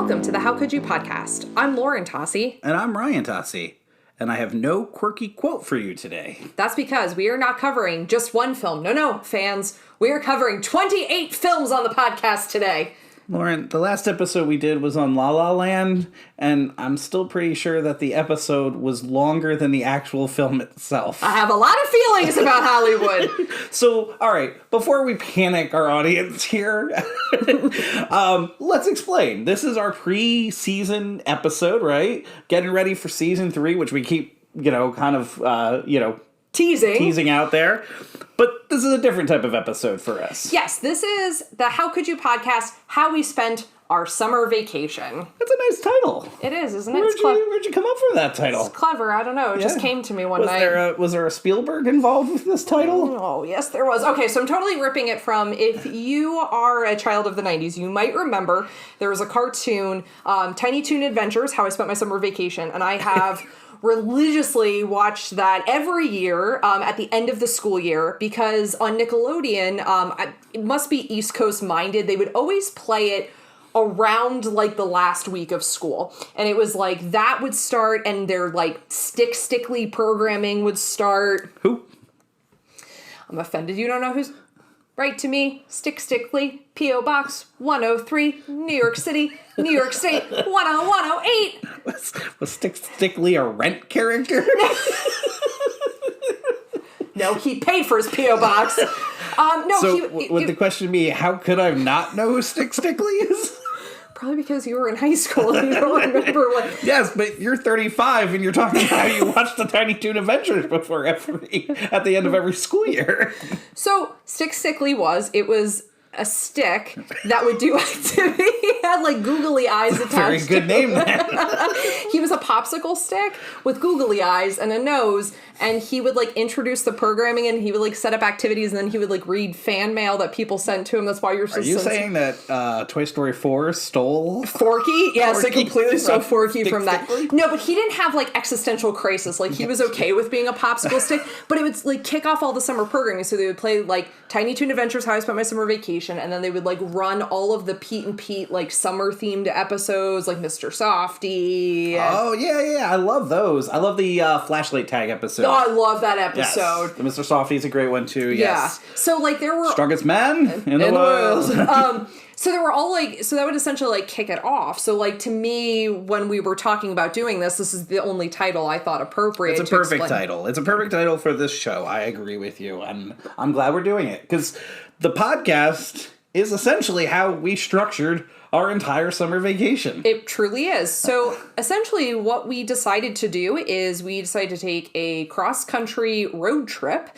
Welcome to the How Could You podcast. I'm Lauren Tocci. And I'm Ryan Tocci. And I have no quirky quote for you today. That's because we are not covering just one film. No, fans. We are covering 28 films on the podcast today. Lauren, the last episode we did was on La La Land, and I'm still pretty sure that the episode was longer than the actual film itself. I have a lot of feelings about Hollywood. So, all right, before we panic our audience here, let's explain. This is our pre-season episode, right? Getting ready for season 3, which we keep, teasing out there. But this is a different type of episode for us. Yes, this is the How Could You podcast, how we spent our summer vacation. That's a nice title. It is, isn't it? Where'd you come up with that title? It's clever. I don't know. It just came to me one night. Was there a Spielberg involved with this title? Oh, yes, there was. Okay, so I'm totally ripping it from, if you are a child of the 90s, you might remember there was a cartoon, Tiny Toon Adventures, How I Spent My Summer Vacation, and I have religiously watched that every year at the end of the school year because on Nickelodeon, it must be East Coast minded, they would always play it around like the last week of school. And it was like that would start and their like stickly programming would start. Who? I'm offended you don't know who's. Write to me, Stickly, P.O. Box 103, New York City, New York State, 10108. Was Stickly a Rent character? No, he paid for his P.O. Box. Would the question be, how could I not know who Stickly is? Probably because you were in high school and you don't remember what... Yes, but you're 35 and you're talking about how you watched the Tiny Toon Adventures before at the end of every school year. So, Stickly was a stick that would do activity. He had like googly eyes attached. Very good name then. He was a popsicle stick with googly eyes and a nose, and he would like introduce the programming and he would like set up activities and then he would like read fan mail that people sent to him. That's why you're so... Are you saying that Toy Story 4 stole Forky? Yes, Forky it completely stole Forky Stick from that. Stickly? No, but he didn't have like existential crisis. Like he was okay with being a popsicle stick, but it would like kick off all the summer programming. So they would play like Tiny Toon Adventures, How I Spent My Summer Vacation, and then they would like run all of the Pete and Pete like summer themed episodes like Mr. Softy. Oh yeah, I love those. I love the flashlight tag episode. Oh, I love that episode. Yes. The Mr. Softy's a great one too. Yes. Yeah. So like there were strongest man in the world. So there were all like, so that would essentially like kick it off. So like to me, when we were talking about doing this is the only title I thought appropriate. It's a perfect title. It's a perfect title for this show. I agree with you. I'm glad we're doing it because the podcast is essentially how we structured our entire summer vacation. It truly is. So essentially what we decided to do is we decided to take a cross-country road trip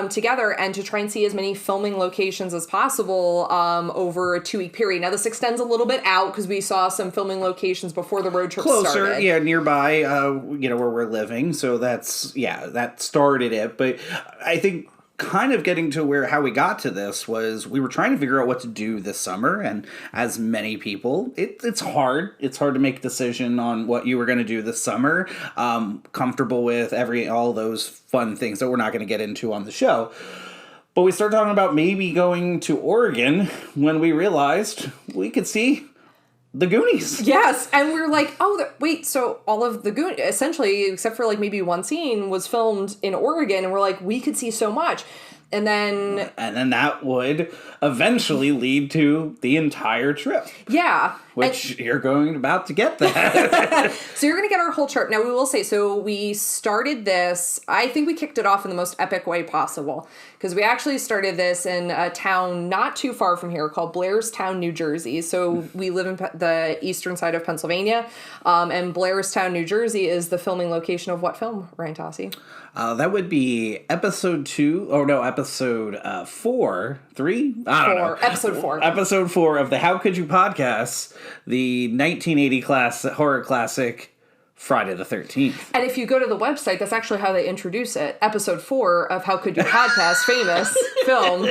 together and to try and see as many filming locations as possible over a 2-week period. Now this extends a little bit out because we saw some filming locations before the road trip started. Closer, yeah, nearby, where we're living. So that started it. But I think kind of getting to how we got to this was we were trying to figure out what to do this summer, and as many people, it's hard. It's hard to make a decision on what you were going to do this summer. Comfortable with all those fun things that we're not going to get into on the show. But we started talking about maybe going to Oregon when we realized we could see the Goonies. Yes, and we were like, wait, so all of the Goonies, essentially, except for like maybe one scene, was filmed in Oregon, and we're like, we could see so much. And then that would eventually lead to the entire trip. Yeah. Which you're about to get that. So you're going to get our whole trip. Now, we will say, so we started this, I think we kicked it off in the most epic way possible. Because we actually started this in a town not too far from here called Blairstown, New Jersey. So we live in the eastern side of Pennsylvania. And Blairstown, New Jersey is the filming location of what film, Ryan Tocci? That would be episode 4, 3? I don't know. Episode 4. Episode 4 of the How Could You podcast, the 1980 horror classic Friday the 13th. And if you go to the website, that's actually how they introduce it. Episode 4 of How Could You podcast, famous film.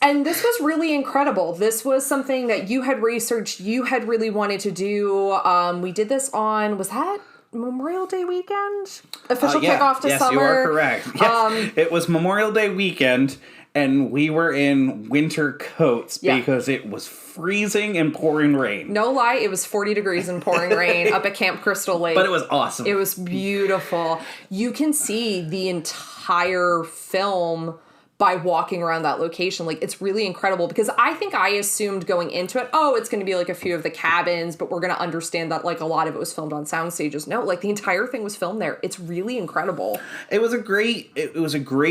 And this was really incredible. This was something that you had researched, you had really wanted to do. We did this on, was that Memorial Day weekend? Official kickoff to yes, summer. Yes, you are correct. Yes, it was Memorial Day weekend, and we were in winter coats because it was freezing and pouring rain. No lie, it was 40 degrees and pouring rain up at Camp Crystal Lake. But it was awesome. It was beautiful. You can see the entire film by walking around that location. Like, it's really incredible, because I think I assumed going into it, oh, it's going to be like a few of the cabins, but we're going to understand that like a lot of it was filmed on sound stages. No, like the entire thing was filmed there. It's really incredible. It was a great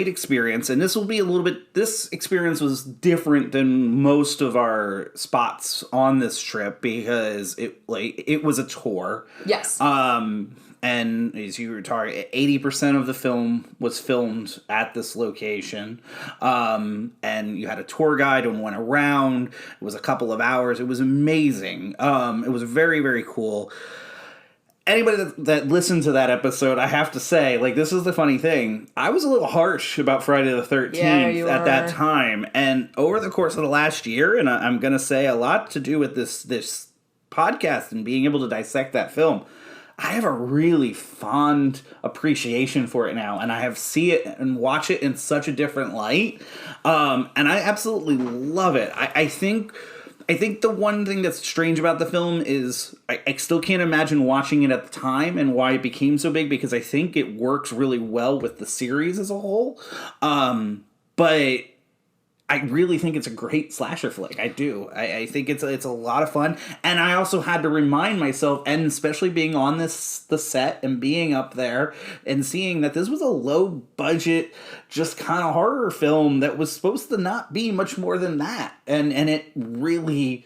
experience, and this experience was different than most of our spots on this trip, because it was a tour. Yes. And as you were talking, 80% of the film was filmed at this location. And you had a tour guide and went around. It was a couple of hours. It was amazing. It was very, very cool. Anybody that listened to that episode, I have to say, like, this is the funny thing. I was a little harsh about Friday the 13th at that time. And over the course of the last year, and I'm going to say a lot to do with this podcast and being able to dissect that film, I have a really fond appreciation for it now, and I have see it and watch it in such a different light, and I absolutely love it. I think the one thing that's strange about the film is I still can't imagine watching it at the time and why it became so big, because I think it works really well with the series as a whole, but I really think it's a great slasher flick. I do. I think it's a lot of fun. And I also had to remind myself, and especially being on the set and being up there and seeing that this was a low budget, just kind of horror film that was supposed to not be much more than that. And it really,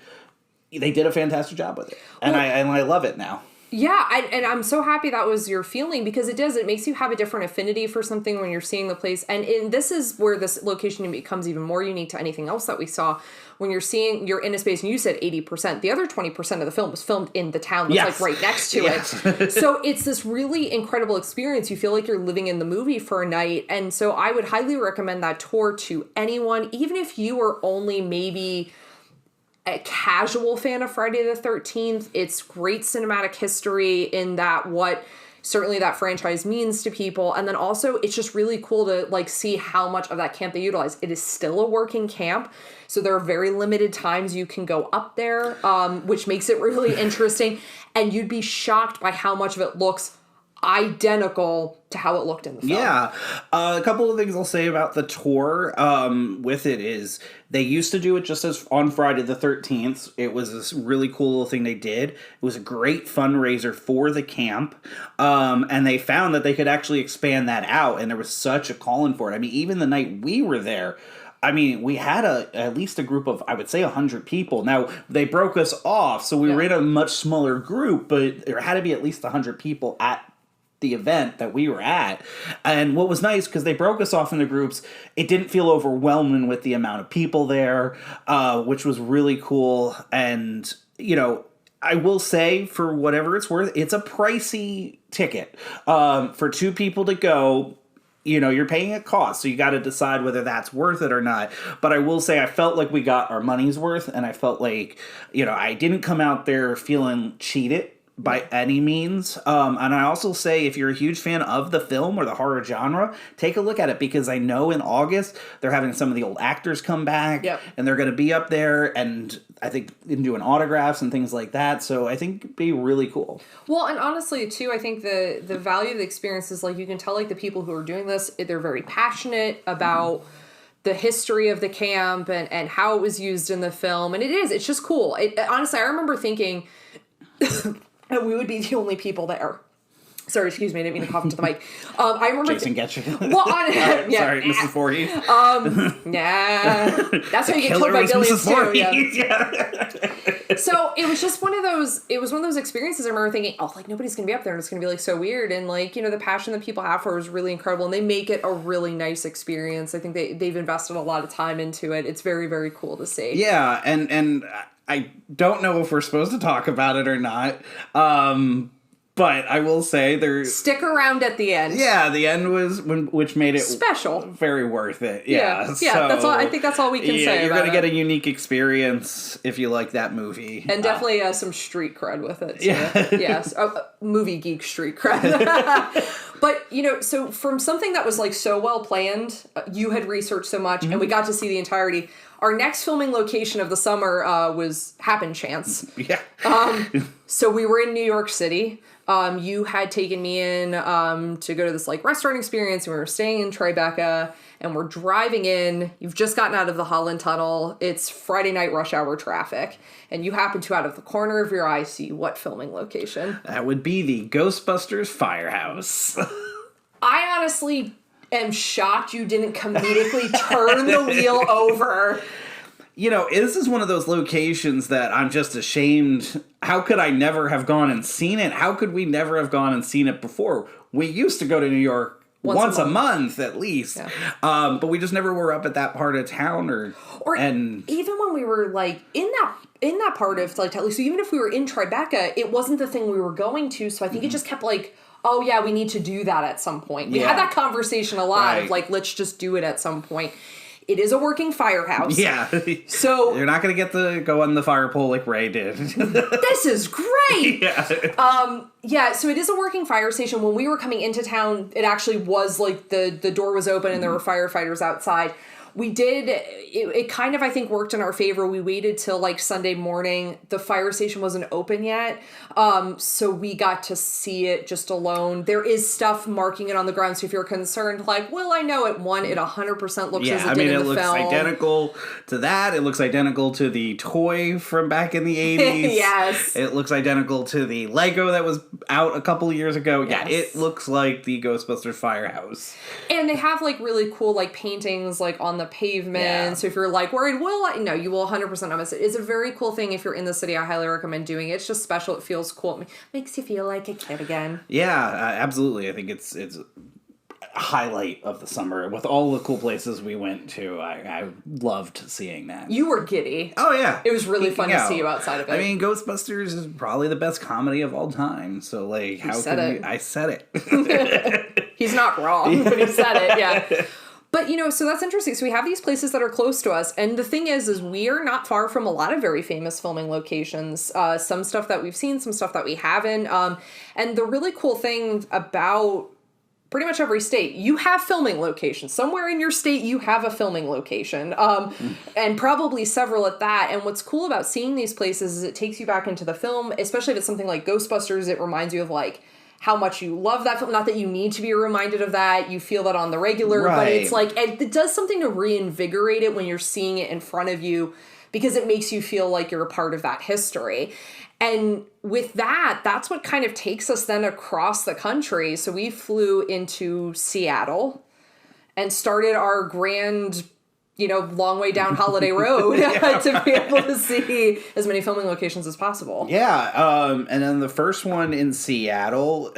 they did a fantastic job with it. And I love it now. Yeah, and I'm so happy that was your feeling, because it makes you have a different affinity for something when you're seeing the place. And this is where this location becomes even more unique to anything else that we saw. When you're in a space, and you said 80%, the other 20% of the film was filmed in the town that's like right next to it. So it's this really incredible experience. You feel like you're living in the movie for a night. And so I would highly recommend that tour to anyone, even if you are only maybe a casual fan of Friday the 13th. It's great cinematic history in that what certainly that franchise means to people. And then also it's just really cool to like see how much of that camp they utilize. It is still a working camp, so there are very limited times you can go up there, which makes it really interesting. And you'd be shocked by how much of it looks identical to how it looked in the film. Yeah. A couple of things I'll say about the tour with it is they used to do it just as on Friday the 13th. It was this really cool little thing they did. It was a great fundraiser for the camp. And they found that they could actually expand that out. And there was such a calling for it. I mean, even the night we were there, I mean, we had at least a group of, I would say, 100 people. Now, they broke us off, so we were in a much smaller group, but there had to be at least 100 people at the event that we were at. And what was nice, because they broke us off into groups, it didn't feel overwhelming with the amount of people there, which was really cool. And, you know, I will say, for whatever it's worth, it's a pricey ticket. For two people to go, you know, you're paying a cost, so you got to decide whether that's worth it or not. But I will say I felt like we got our money's worth, and I felt like, you know, I didn't come out there feeling cheated by any means. And I also say, if you're a huge fan of the film or the horror genre, take a look at it, because I know in August they're having some of the old actors come back, and they're going to be up there, and I think doing autographs and things like that. So I think it'd be really cool. Well, and honestly too, I think the value of the experience is, like, you can tell, like, the people who are doing this, they're very passionate about the history of the camp and how it was used in the film. And it's just cool. Honestly, I remember thinking and we would be the only people there. Sorry, excuse me, I didn't mean to cough into the mic. I remember Jason gets you. Well, sorry, Mrs. Voorhees. That's how you get killed by Billions too. Yeah. So it was just one of those experiences. I remember thinking, oh, like, nobody's gonna be up there, and it's gonna be like so weird. And, like, you know, the passion that people have for it was really incredible, and they make it a really nice experience. I think they've invested a lot of time into it. It's very, very cool to see. Yeah, and I don't know if we're supposed to talk about it or not. But I will say stick around at the end. Yeah, the end was which made it special, very worth it. Yeah, so, that's all. I think that's all we can say. You're gonna get a unique experience if you like that movie, and definitely some street cred with it. Too. Yeah, yes, movie geek street cred. But so from something that was like so well planned, you had researched so much, and we got to see the entirety. Our next filming location of the summer was Happen Chance. Yeah. So we were in New York City. You had taken me in to go to this like restaurant experience, and we were staying in Tribeca, and we're driving in. You've just gotten out of the Holland Tunnel. It's Friday night rush hour traffic, and you happen to, out of the corner of your eye, see what filming location? That would be the Ghostbusters Firehouse. I honestly am shocked you didn't comedically turn the wheel over. This is one of those locations that I'm just ashamed. How could I never have gone and seen it? How could we never have gone and seen it before? We used to go to New York once a month at least. Yeah. But we just never were up at that part of town and even when we were like in that part of like, so even if we were in Tribeca, it wasn't the thing we were going to. So I think it just kept like, oh yeah, we need to do that at some point. We had that conversation a lot of like, let's just do it at some point. It is a working firehouse. Yeah. So you're not going to get to go on the fire pole like Ray did. This is great. Yeah. So it is a working fire station. When we were coming into town, it actually was like the door was open and there were firefighters outside. We did, it kind of, I think, worked in our favor. We waited till like Sunday morning. The fire station wasn't open yet. So we got to see it just alone. There is stuff marking it on the ground. So if you're concerned, like, well, I know it 100% looks as it did in the film. It looks identical to that. It looks identical to the toy from back in the 80s. Yes. It looks identical to the Lego that was out a couple of years ago. Yes. Yeah, it looks like the Ghostbusters Firehouse. And they have like really cool like paintings like on the pavement. Yeah. So if you're like worried, no, you will 100% notice it. It's a very cool thing. If you're in the city, I highly recommend doing it. It's just special. It feels cool. It makes you feel like a kid again. Yeah, absolutely. I think it's a highlight of the summer. With all the cool places we went to, I loved seeing that. You were giddy. Oh, yeah. It was really fun to see you outside of it. I mean, Ghostbusters is probably the best comedy of all time. So, like, I said it. He's not wrong, but he said it, yeah. But, so that's interesting. So we have these places that are close to us. And the thing is we are not far from a lot of very famous filming locations. Some stuff that we've seen, some stuff that we haven't. And the really cool thing about pretty much every state, you have filming locations. Somewhere in your state, you have a filming location. And probably several at that. And what's cool about seeing these places is it takes you back into the film, especially if it's something like Ghostbusters. It reminds you of, like, how much you love that film. Not that you need to be reminded of that. You feel that on the regular. Right. But it's like, it does something to reinvigorate it when you're seeing it in front of you because it makes you feel like you're a part of that history. And with that, that's what kind of takes us then across the country. So we flew into Seattle and started our grand, long way down Holiday Road to be able to see as many filming locations as possible. Yeah, and then the first one in Seattle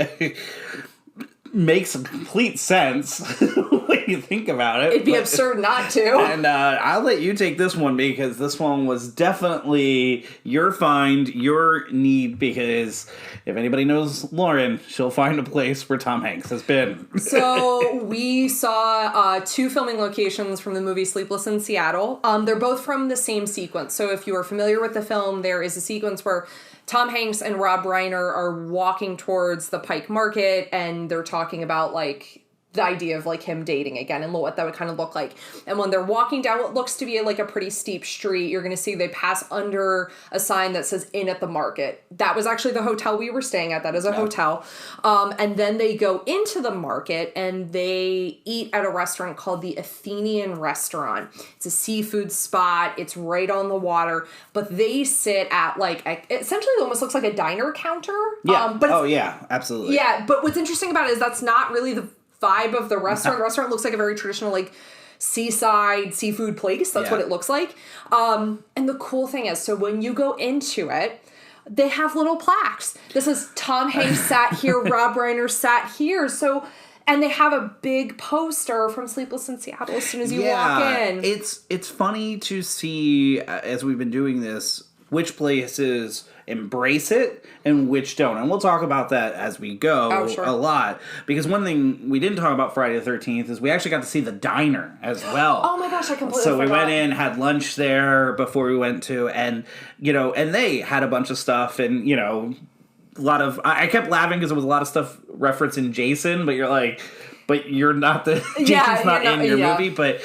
makes complete sense when you think about it. It'd be absurd not to. And I'll let you take this one because this one was definitely your find, your need, because if anybody knows Lauren, she'll find a place where Tom Hanks has been. So we saw two filming locations from the movie Sleepless in Seattle. They're both from the same sequence. So if you are familiar with the film, there is a sequence where Tom Hanks and Rob Reiner are walking towards the Pike Market, and they're talking about, like, the idea of, like, him dating again and what that would kind of look like. And when they're walking down what looks to be, like, a pretty steep street, you're going to see they pass under a sign that says Inn at the Market. That was actually the hotel we were staying at. That is a hotel. And then they go into the market, and they eat at a restaurant called the Athenian Restaurant. It's a seafood spot. It's right on the water. But they sit at, like, essentially it almost looks like a diner counter. Yeah. Yeah, absolutely. Yeah, but what's interesting about it is that's not really the vibe of the restaurant. The restaurant looks like a very traditional, like, seaside seafood place. That's what it looks like. And the cool thing is, so when you go into it, they have little plaques. This is Tom Hanks sat here, Rob Reiner sat here. So, and they have a big poster from Sleepless in Seattle as soon as you walk in. It's funny to see, as we've been doing this, which places embrace it and which don't. And we'll talk about that as we go a lot. Because one thing we didn't talk about Friday the 13th is we actually got to see the diner as well. Oh my gosh, I completely forgot. So we went in, had lunch there before we went to, and, and they had a bunch of stuff and, a lot of, I kept laughing because there was a lot of stuff referencing Jason, but you're like, but you're not Jason's not in your movie, but,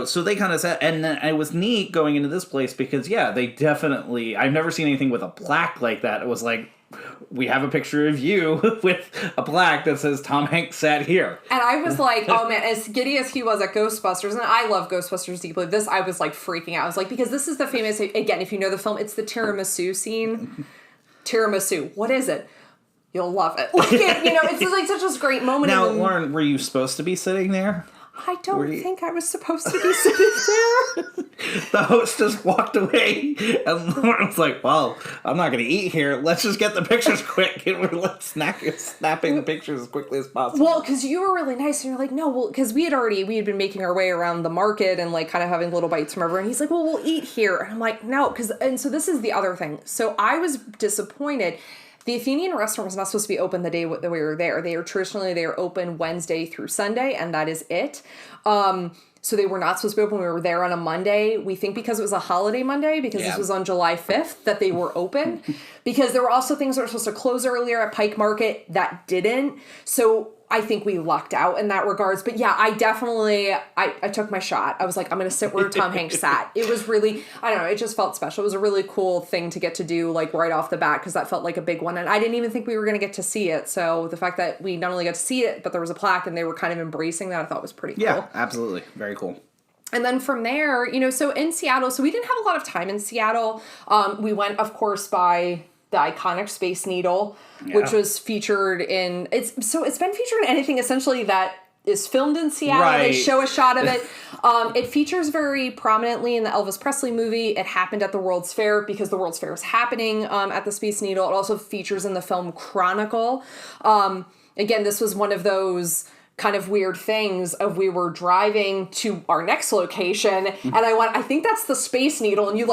so they kind of said, and then it was neat going into this place because, they definitely, I've never seen anything with a plaque like that. It was like, we have a picture of you with a plaque that says Tom Hanks sat here. And I was like, oh man, as giddy as he was at Ghostbusters, and I love Ghostbusters deeply, this, I was like freaking out. I was like, because this is the famous, again, if you know the film, it's the tiramisu scene. Tiramisu, what is it? You'll love it. Like, it's just like such a great moment. Now, Lauren, were you supposed to be sitting there? I don't think I was supposed to be sitting there. The host just walked away, and Lauren was like, well, I'm not going to eat here. Let's just get the pictures quick, and we're snapping the pictures as quickly as possible. Well, because you were really nice, and you're like, no, well, because we had been making our way around the market and, like, kind of having little bites from everywhere, and he's like, well, we'll eat here. And I'm like, no, and so this is the other thing. So I was disappointed. The Athenian restaurant was not supposed to be open the day that we were there. They are open Wednesday through Sunday, and that is it. So they were not supposed to be open. We were there on a Monday. We think because it was a holiday Monday, because this was on July 5th, that they were open. Because there were also things that were supposed to close earlier at Pike Market that didn't. So I think we lucked out in that regards. But yeah, I definitely, I took my shot. I was like, I'm going to sit where Tom Hanks sat. It was really, I don't know, it just felt special. It was a really cool thing to get to do, like, right off the bat, because that felt like a big one. And I didn't even think we were going to get to see it. So the fact that we not only got to see it, but there was a plaque and they were kind of embracing that, I thought was pretty cool. Yeah, absolutely. Very cool. And then from there, so in Seattle, so we didn't have a lot of time in Seattle. We went, of course, by the iconic Space Needle, which was featured in, it's been featured in anything essentially that is filmed in Seattle. Right. They show a shot of it. It features very prominently in the Elvis Presley movie. It happened at the World's Fair because the World's Fair is happening at the Space Needle. It also features in the film Chronicle. Again, this was one of those kind of weird things of we were driving to our next location and I think that's the Space Needle, and you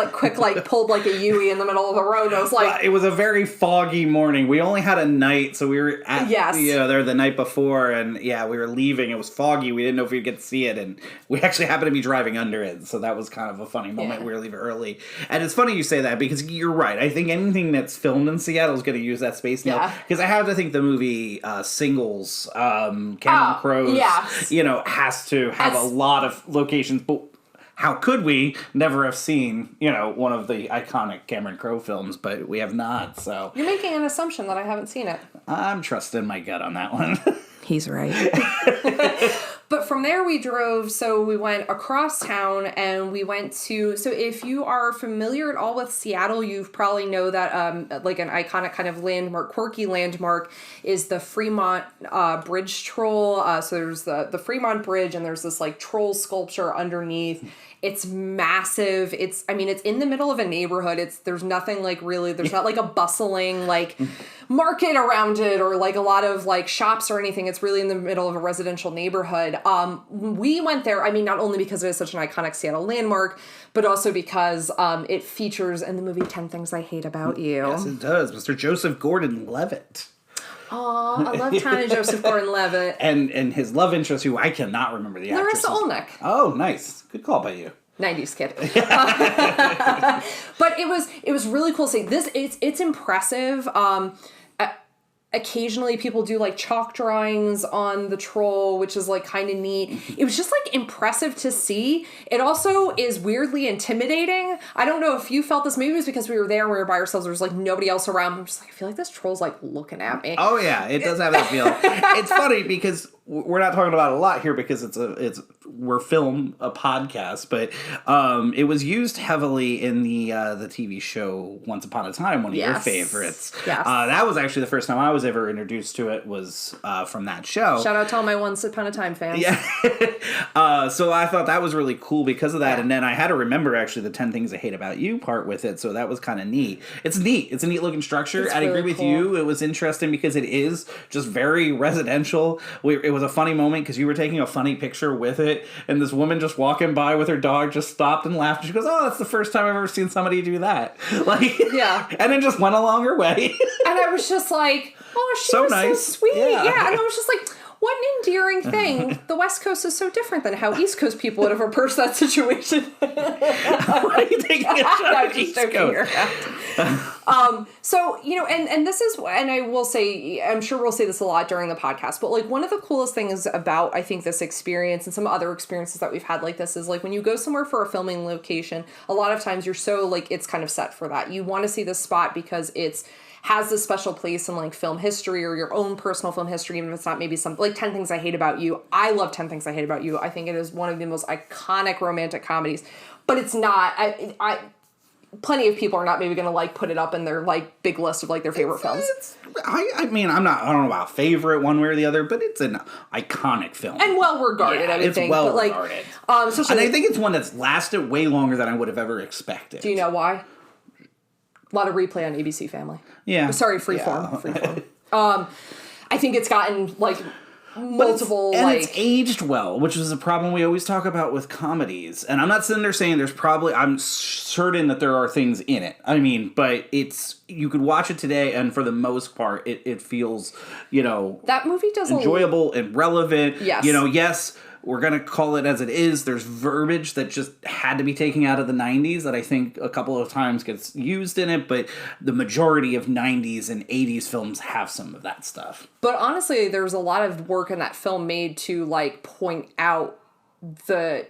pulled like a Yui in the middle of the road. I was like, it was a very foggy morning. We only had a night, so we were at there the night before, and we were leaving. It was foggy. We didn't know if we'd get to see it, and we actually happened to be driving under it, so that was kind of a funny moment. We were leaving early. And it's funny you say that because you're right. I think anything that's filmed in Seattle is going to use that Space Needle, because I have to think the movie Singles, Cameron Crowe, has to have a lot of locations, but how could we never have seen, one of the iconic Cameron Crowe films, but we have not, so. You're making an assumption that I haven't seen it. I'm trusting my gut on that one. He's right. But from there we drove, so we went across town and we went to, so if you are familiar at all with Seattle, you probably know that like an iconic kind of landmark, quirky landmark is the Fremont Bridge Troll. So there's the Fremont Bridge and there's this like troll sculpture underneath. It's massive. It's in the middle of a neighborhood. There's nothing like really, there's not like a bustling like market around it or like a lot of like shops or anything. It's really in the middle of a residential neighborhood. We went there, not only because it is such an iconic Seattle landmark, but also because it features in the movie 10 Things I Hate About You. Yes, it does. Mr. Joseph Gordon-Levitt. Aw, I love Tiny Joseph Gordon-Levitt. And his love interest, who I cannot remember the actress. Larissa Olnick. Oh, nice. Good call by you. 90s kid. But it was really cool to see. It's impressive. Occasionally people do like chalk drawings on the troll, which is like kind of neat. It was just like impressive to see. It also is weirdly intimidating. I don't know if you felt this. Maybe it was because we were there and we were by ourselves. There was like nobody else around. I'm just like, I feel like this troll's like looking at me. Oh yeah, it does have that feel. It's funny because we're not talking about it a lot here because we're film a podcast, but it was used heavily in the TV show Once Upon a Time, one of your favorites. Yes. That was actually the first time I was ever introduced to it was from that show. Shout out to all my Once Upon a Time fans. Yeah. So I thought that was really cool because of that, and then I had to remember actually the 10 Things I Hate About You part with it, so that was kind of neat. It's neat. It's a neat looking structure. I'd agree with you. It was interesting because it is just very residential. It was a funny moment because you were taking a funny picture with it, and this woman just walking by with her dog just stopped and laughed. She goes, "Oh, that's the first time I've ever seen somebody do that." Like, yeah. And then just went along her way. And I was just like, oh, she so was nice. so sweet. Yeah. And I was just like, what an endearing thing. The West Coast is so different than how East Coast people would have approached that situation. Why are you taking a shot at East Coast? So, and this is, and I will say, I'm sure we'll say this a lot during the podcast, but like one of the coolest things about, I think, this experience and some other experiences that we've had like this is like when you go somewhere for a filming location, a lot of times you're so like, it's kind of set for that. You want to see this spot because has this special place in like film history or your own personal film history, even if it's not maybe something like 10 Things I Hate About You. I love 10 Things I Hate About You. I think it is one of the most iconic romantic comedies, but it's not, plenty of people are not maybe going to like put it up in their like big list of like their favorite films. I mean, I don't know about favorite one way or the other, but it's an iconic film. And well regarded, I would think. It's well but like, regarded. And I think it's one that's lasted way longer than I would have ever expected. Do you know why? A lot of replay on ABC Family. Yeah. Sorry, Freeform. I think it's gotten like multiple it's aged well, which is a problem we always talk about with comedies. And I'm not sitting there saying I'm certain that there are things in it. I mean, but you could watch it today, and for the most part, it feels, that movie does enjoyable and relevant. Yes. Yes. We're going to call it as it is. There's verbiage that just had to be taken out of the 90s that I think a couple of times gets used in it, but the majority of 90s and 80s films have some of that stuff. But honestly, there's a lot of work in that film made to like point out the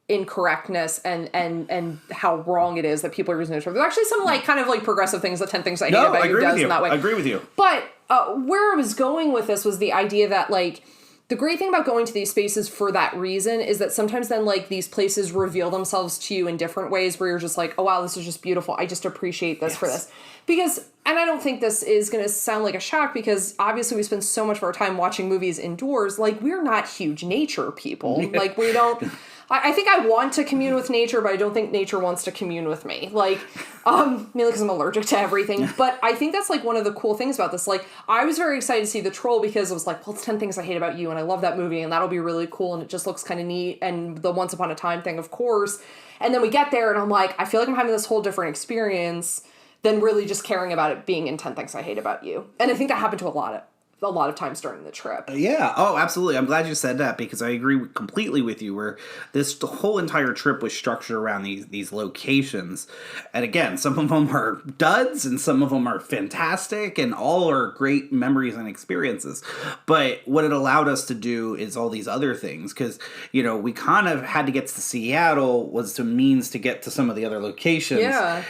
incorrectness and how wrong it is that people are using it. There's actually some like kind of like progressive things that 10 Things I Hate About You does in that way. I agree with you. But where I was going with this was the idea that like the great thing about going to these spaces for that reason is that sometimes then like these places reveal themselves to you in different ways where you're just like, oh wow, this is just beautiful. I just appreciate this for this. Because, and I don't think this is going to sound like a shock because obviously we spend so much of our time watching movies indoors. Like we're not huge nature people. Like we don't, I think I want to commune with nature, but I don't think nature wants to commune with me. Like, mainly because I'm allergic to everything. But I think that's like one of the cool things about this. Like, I was very excited to see The Troll because it was like, well, it's 10 Things I Hate About You, and I love that movie, and that'll be really cool, and it just looks kind of neat, and the Once Upon a Time thing, of course. And then we get there, and I'm like, I feel like I'm having this whole different experience than really just caring about it being in 10 Things I Hate About You. And I think that happened to a lot of times during the trip. Yeah. Oh, absolutely. I'm glad you said that because I agree completely with you where the whole entire trip was structured around these locations. And again, some of them are duds and some of them are fantastic and all are great memories and experiences. But what it allowed us to do is all these other things because, we kind of had to get to Seattle was the means to get to some of the other locations. Yeah.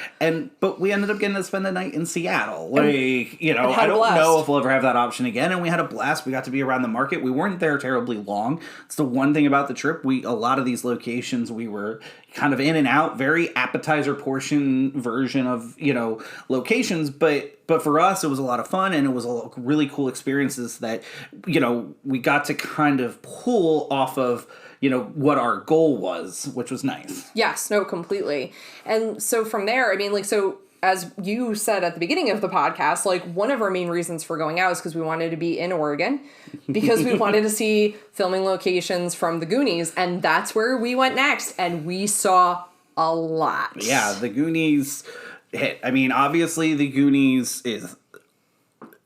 But we ended up getting to spend the night in Seattle. Like, I don't blast. know if we'll ever have that option again. And we had a blast. We got to be around the market. We weren't there terribly long. It's the one thing about the trip. A lot of these locations we were kind of in and out, very appetizer portion version of, locations. But for us, it was a lot of fun and it was a really cool experiences that, we got to kind of pull off of, what our goal was, which was nice. Yes, no, completely. And so from there, I mean, like, so as you said at the beginning of the podcast, like one of our main reasons for going out is because we wanted to be in Oregon because we wanted to see filming locations from the Goonies. And that's where we went next. And we saw a lot. Yeah, the Goonies hit. I mean, obviously the Goonies is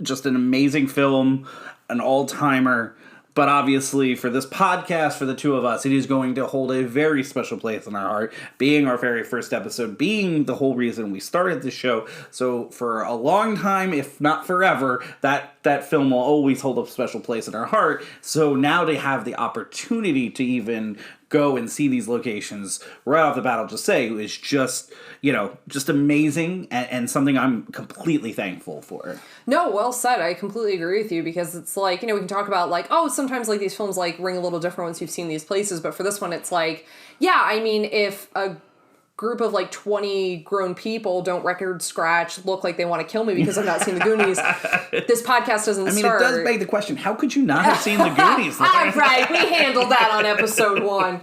just an amazing film, an all-timer. But obviously, for this podcast, for the two of us, it is going to hold a very special place in our heart, being our very first episode, being the whole reason we started the show. So for a long time, if not forever, that film will always hold a special place in our heart. So now to have the opportunity to even go and see these locations right off the bat, I'll just say, is just, just amazing and something I'm completely thankful for. No, well said. I completely agree with you because it's like, we can talk about like, oh, sometimes like these films like ring a little different once you've seen these places. But for this one, it's like, yeah, I mean, if a group of like 20 grown people don't record scratch, look like they want to kill me because I've not seen the Goonies, this podcast doesn't start. It does beg the question, how could you not have seen the Goonies? Right, we handled that on episode 1.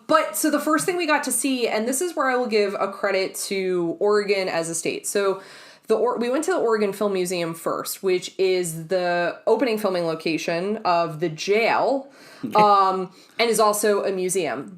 But so the first thing we got to see, and this is where I will give a credit to Oregon as a state. So we went to the Oregon Film Museum first, which is the opening filming location of the jail, and is also a museum.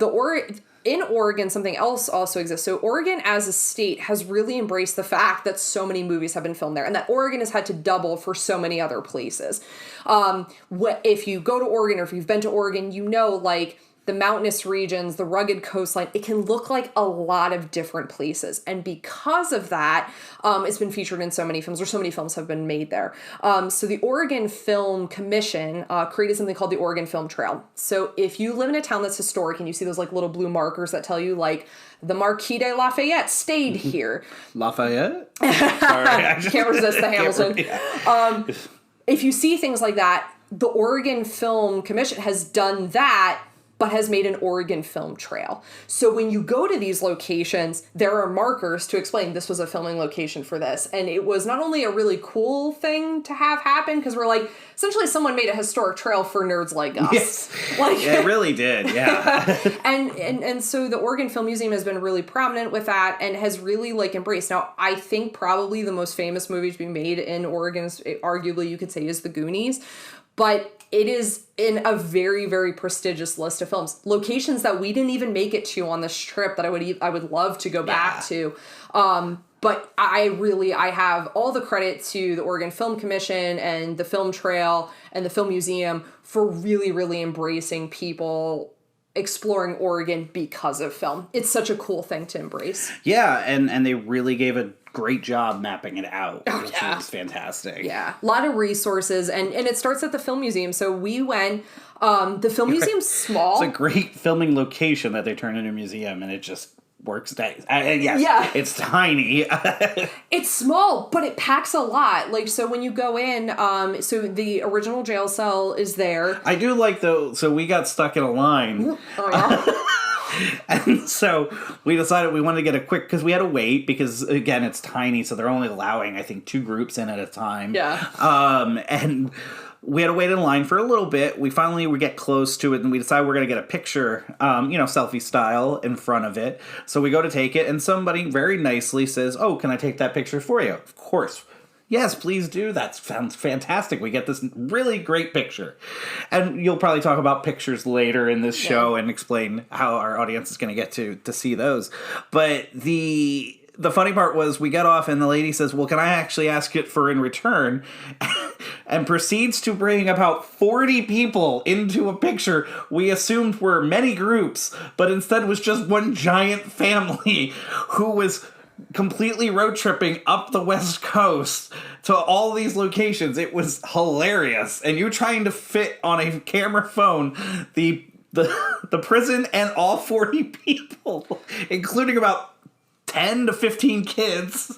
In Oregon, something else also exists. So Oregon as a state has really embraced the fact that so many movies have been filmed there, and that Oregon has had to double for so many other places. If you go to Oregon, or if you've been to Oregon, you know, like, the mountainous regions, the rugged coastline, it can look like a lot of different places. And because of that, it's been featured in so many films, or so many films have been made there. So the Oregon Film Commission created something called the Oregon Film Trail. So if you live in a town that's historic and you see those like little blue markers that tell you like the Marquis de Lafayette stayed here. Lafayette? Sorry, I can't resist the Hamilton. If you see things like that, the Oregon Film Commission has done that, but has made an Oregon Film Trail. So when you go to these locations, there are markers to explain this was a filming location for this. And it was not only a really cool thing to have happen, because we're like, essentially someone made a historic trail for nerds like us. Yes. Like, yeah, it really did, yeah. and so the Oregon Film Museum has been really prominent with that and has really like embraced. Now, I think probably the most famous movie to be made in Oregon, arguably you could say, is The Goonies. But it is in a very, very prestigious list of films. Locations that we didn't even make it to on this trip that I would love to go back to. But I have all the credit to the Oregon Film Commission and the Film Trail and the Film Museum for really, really embracing people exploring Oregon because of film. It's such a cool thing to embrace. Yeah, and they really gave a great job mapping it out, which is fantastic. Yeah, a lot of resources, and it starts at the Film Museum. So we went, the Film Museum's small. It's a great filming location that they turn into a museum, and it just works. It's tiny. It's small, but it packs a lot. Like, so when you go in, so the original jail cell is there. I do like, though, so we got stuck in a line. Oh, yeah. And so we decided we wanted to get a quick, because we had to wait, because again, it's tiny, so they're only allowing, I think, 2 groups in at a time. Yeah. And we had to wait in line for a little bit. We get close to it, and we decide we're going to get a picture, selfie style in front of it. So we go to take it, and somebody very nicely says, "Oh, can I take that picture for you?" Of course. Yes, please do. That sounds fantastic. We get this really great picture. And you'll probably talk about pictures later in this show and explain how our audience is going to get to see those. But the funny part was we got off and the lady says, "Well, can I actually ask it for in return?" And proceeds to bring about 40 people into a picture we assumed were many groups, but instead was just one giant family who was completely road tripping up the West Coast to all these locations. It was hilarious. And you trying to fit on a camera phone the prison and all 40 people, including about 10 to 15 kids,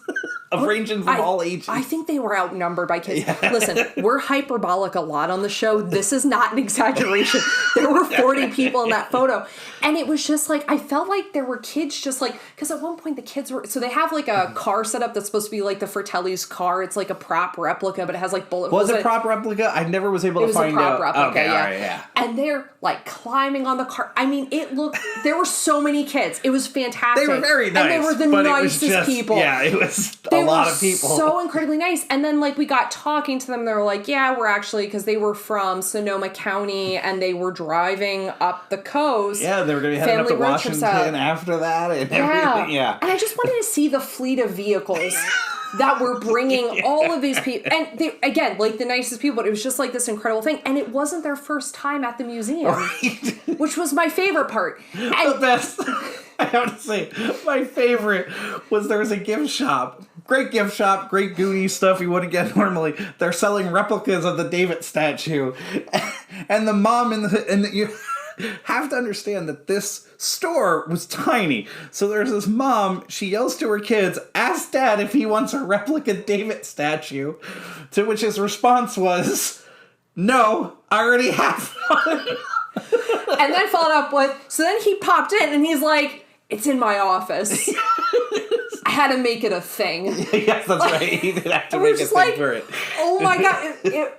ranging from all ages. I think they were outnumbered by kids. Yeah. Listen, we're hyperbolic a lot on the show. This is not an exaggeration. There were 40 people in that photo. And it was just like, I felt like there were kids just like, because at one point the kids were, so they have like a car set up that's supposed to be like the Fratelli's car. It's like a prop replica, but it has like bullet holes. Was it prop replica? I never was able to find out. It was a prop replica, okay, yeah. All right, yeah. And they're like climbing on the car. I mean, it looked, there were so many kids. It was fantastic. They were very nice. And they were the nicest people. Yeah, it was a lot of people. So incredibly nice. And then like we got talking to them. They were like, yeah, we're actually, because they were from Sonoma County and they were driving up the coast. Yeah, they were going to be heading up to Washington after that and everything. Yeah. And I just wanted to see the fleet of vehicles that were bringing all of these people. And they, again, like the nicest people, but it was just like this incredible thing. And it wasn't their first time at the museum, which was my favorite part. And the best, I have to say, my favorite was there was a gift shop. Great gift shop, great Goonies stuff you wouldn't get normally. They're selling replicas of the David statue. And the mom you have to understand that this store was tiny. So there's this mom, she yells to her kids, "Ask Dad if he wants a replica David statue." To which his response was, "No, I already have one." And then followed up with, so then he popped in and he's like, "It's in my office." I had to make it a thing. Yes, that's right. He did have to make a thing for it. Oh my God.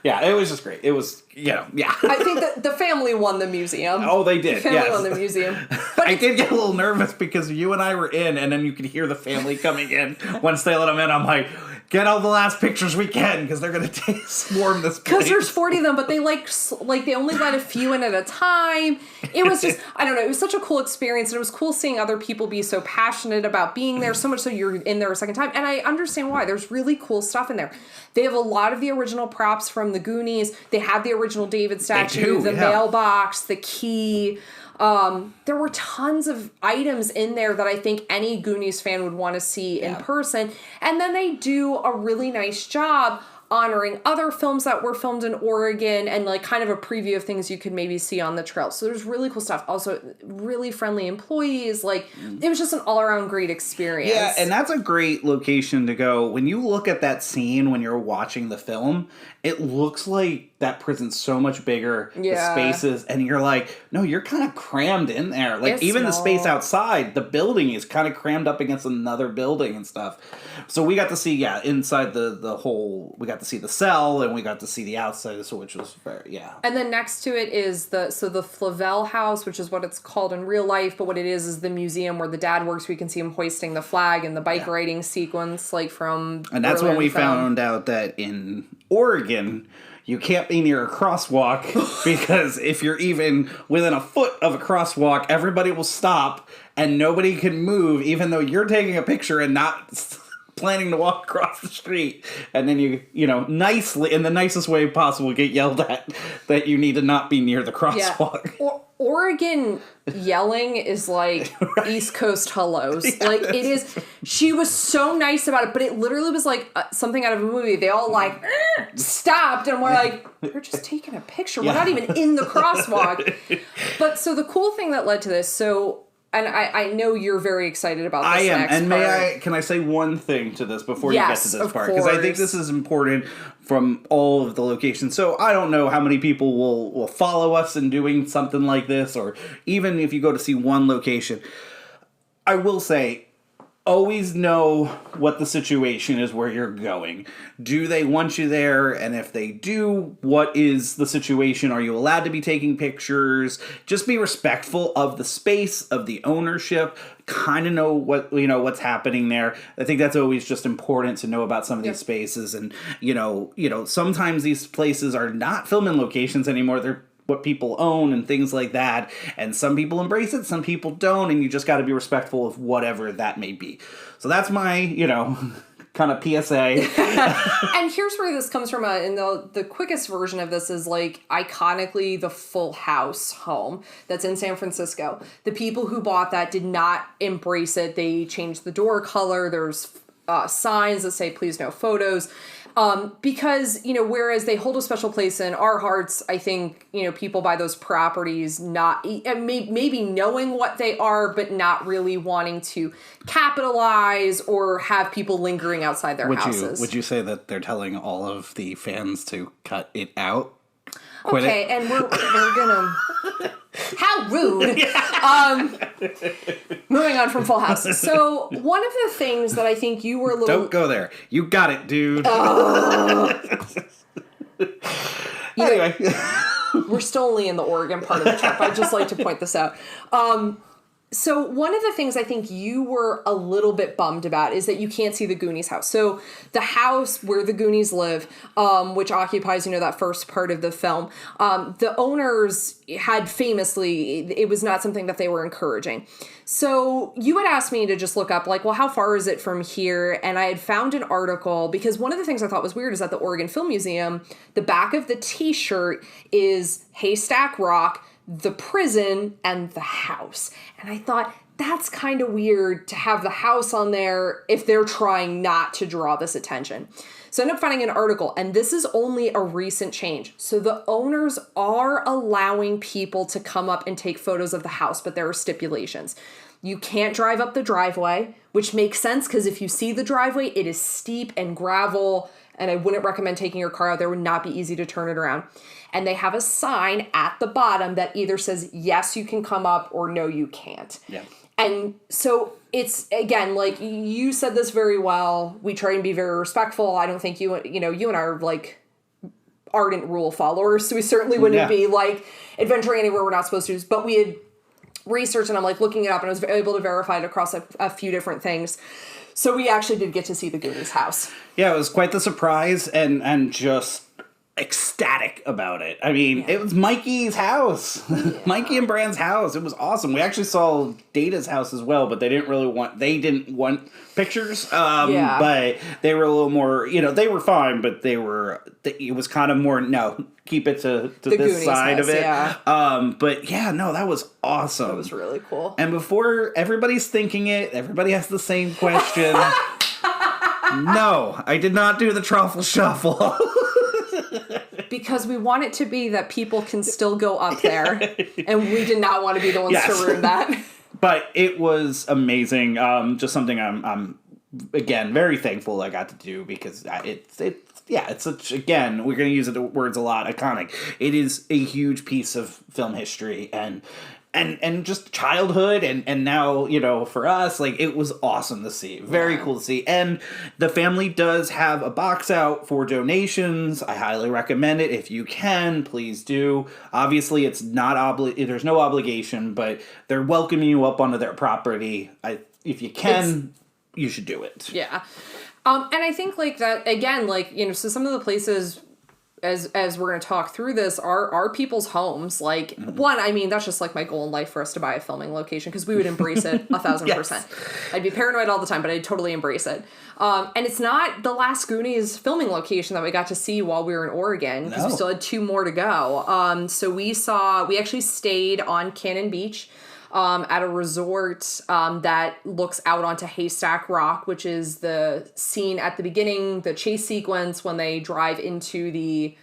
Yeah, it was just great. It was, yeah. I think that the family won the museum. Oh, they did. The family won the museum. But I did get a little nervous because you and I were in, and then you could hear the family coming in. Once they let them in, I'm like, get all the last pictures we can, because they're going to swarm this place. Because there's 40 of them, but they they only let a few in at a time. It was just, I don't know, it was such a cool experience, and it was cool seeing other people be so passionate about being there, so much so you're in there a second time. And I understand why. There's really cool stuff in there. They have a lot of the original props from the Goonies. They have the original David statue, the mailbox, the key. There were tons of items in there that I think any Goonies fan would want to see in person. And then they do a really nice job honoring other films that were filmed in Oregon and like kind of a preview of things you could maybe see on the trail. So there's really cool stuff. Also, really friendly employees. Like, it was just an all-around great experience. Yeah, and that's a great location to go. When you look at that scene when you're watching the film, it looks like that prison's so much bigger, the spaces, and you're like, no, you're kind of crammed in there. Like, even the space outside, the building is kind of crammed up against another building and stuff. So we got to see, inside the whole, we got to see the cell, and we got to see the outside, so which was very, And then next to it is the Flavel House, which is what it's called in real life, but what it is the museum where the dad works. We can see him hoisting the flag and the bike riding sequence, like from And that's when we found out that in Oregon, you can't be near a crosswalk because if you're even within a foot of a crosswalk, everybody will stop and nobody can move, even though you're taking a picture and not planning to walk across the street. And then you nicely, in the nicest way possible, get yelled at that you need to not be near the crosswalk. Yeah. Oregon yelling is like East Coast hellos. Like, it is. She was so nice about it, but it literally was like something out of a movie. They all like stopped and we're like, we're just taking a picture. We're not even in the crosswalk. But so the cool thing that led to this, and I know you're very excited about this. I am. And can I say one thing to this before you get to this part? Because I think this is important from all of the locations. So I don't know how many people will follow us in doing something like this, or even if you go to see one location. I will say, always know what the situation is where you're going. Do they want you there? And if they do, what is the situation? Are you allowed to be taking pictures? Just be respectful of the space, of the ownership. Kind of know what's happening there. I think that's always just important to know about some of these spaces. And sometimes these places are not filming locations anymore. They're what people own and things like that. And some people embrace it, some people don't, and you just got to be respectful of whatever that may be. So that's my, kind of PSA. And here's where this comes from. And the quickest version of this is like iconically the Full House home that's in San Francisco. The people who bought that did not embrace it. They changed the door color. There's signs that say, please no photos. Because, whereas they hold a special place in our hearts, I think, people buy those properties maybe knowing what they are, but not really wanting to capitalize or have people lingering outside their houses. Would you say that they're telling all of the fans to cut it out? Okay, and we're gonna... How rude. Moving on from Full House. So one of the things that I think you were a little... Don't go there. You got it, dude. Anyway. We're still only in the Oregon part of the trip. I'd just like to point this out. So one of the things I think you were a little bit bummed about is that you can't see the Goonies house. So the house where the Goonies live, which occupies, that first part of the film, the owners had famously, it was not something that they were encouraging. So you had asked me to just look up, like, well, how far is it from here? And I had found an article, because one of the things I thought was weird is that the Oregon Film Museum, the back of the t-shirt is Haystack Rock, the prison, and the house. And I thought, that's kind of weird to have the house on there if they're trying not to draw this attention. So I ended up finding an article, and this is only a recent change. So the owners are allowing people to come up and take photos of the house, but there are stipulations. You can't drive up the driveway, which makes sense because if you see the driveway, it is steep and gravel, and I wouldn't recommend taking your car out there. It would not be easy to turn it around. And they have a sign at the bottom that either says, yes, you can come up, or no, you can't. Yeah. And so it's, again, like you said this very well. We try and be very respectful. I don't think you and I are like ardent rule followers, so we certainly wouldn't be like adventuring anywhere we're not supposed to. But we had researched, and I'm like looking it up, and I was able to verify it across a few different things. So we actually did get to see the Goonies house. Yeah, it was quite the surprise, and just ecstatic about it. I mean, it was Mikey's house. Mikey and Bran's house. It was awesome. We actually saw Data's house as well, but they didn't want pictures. But they were a little more, they were fine, but it was kind of more, no, keep it to this Goonies side house, of it. Yeah. But yeah, no, that was awesome. That was really cool. And before everybody's thinking it, everybody has the same question. No, I did not do the truffle shuffle. Because we want it to be that people can still go up there, and we did not want to be the ones to ruin that. But it was amazing. Just something I'm again very thankful I got to do, because it's such, again, we're going to use the words a lot, iconic. It is a huge piece of film history and just childhood, and now, for us, like, it was awesome to see. Very cool to see. And the family does have a box out for donations. I highly recommend it. If you can, please do. Obviously, it's not there's no obligation, but they're welcoming you up onto their property. If you can, you should do it. Yeah. And I think, like, that, again, like, so some of the places, as we're going to talk through this, are people's homes. Like, one, I mean, that's just like my goal in life, for us to buy a filming location, because we would embrace it 1,000%. I'd be paranoid all the time, but I'd totally embrace it. And it's not the last Goonies filming location that we got to see while we were in Oregon, because we still had 2 more to go. So we actually stayed on Cannon Beach, at a resort that looks out onto Haystack Rock, which is the scene at the beginning, the chase sequence when they drive into the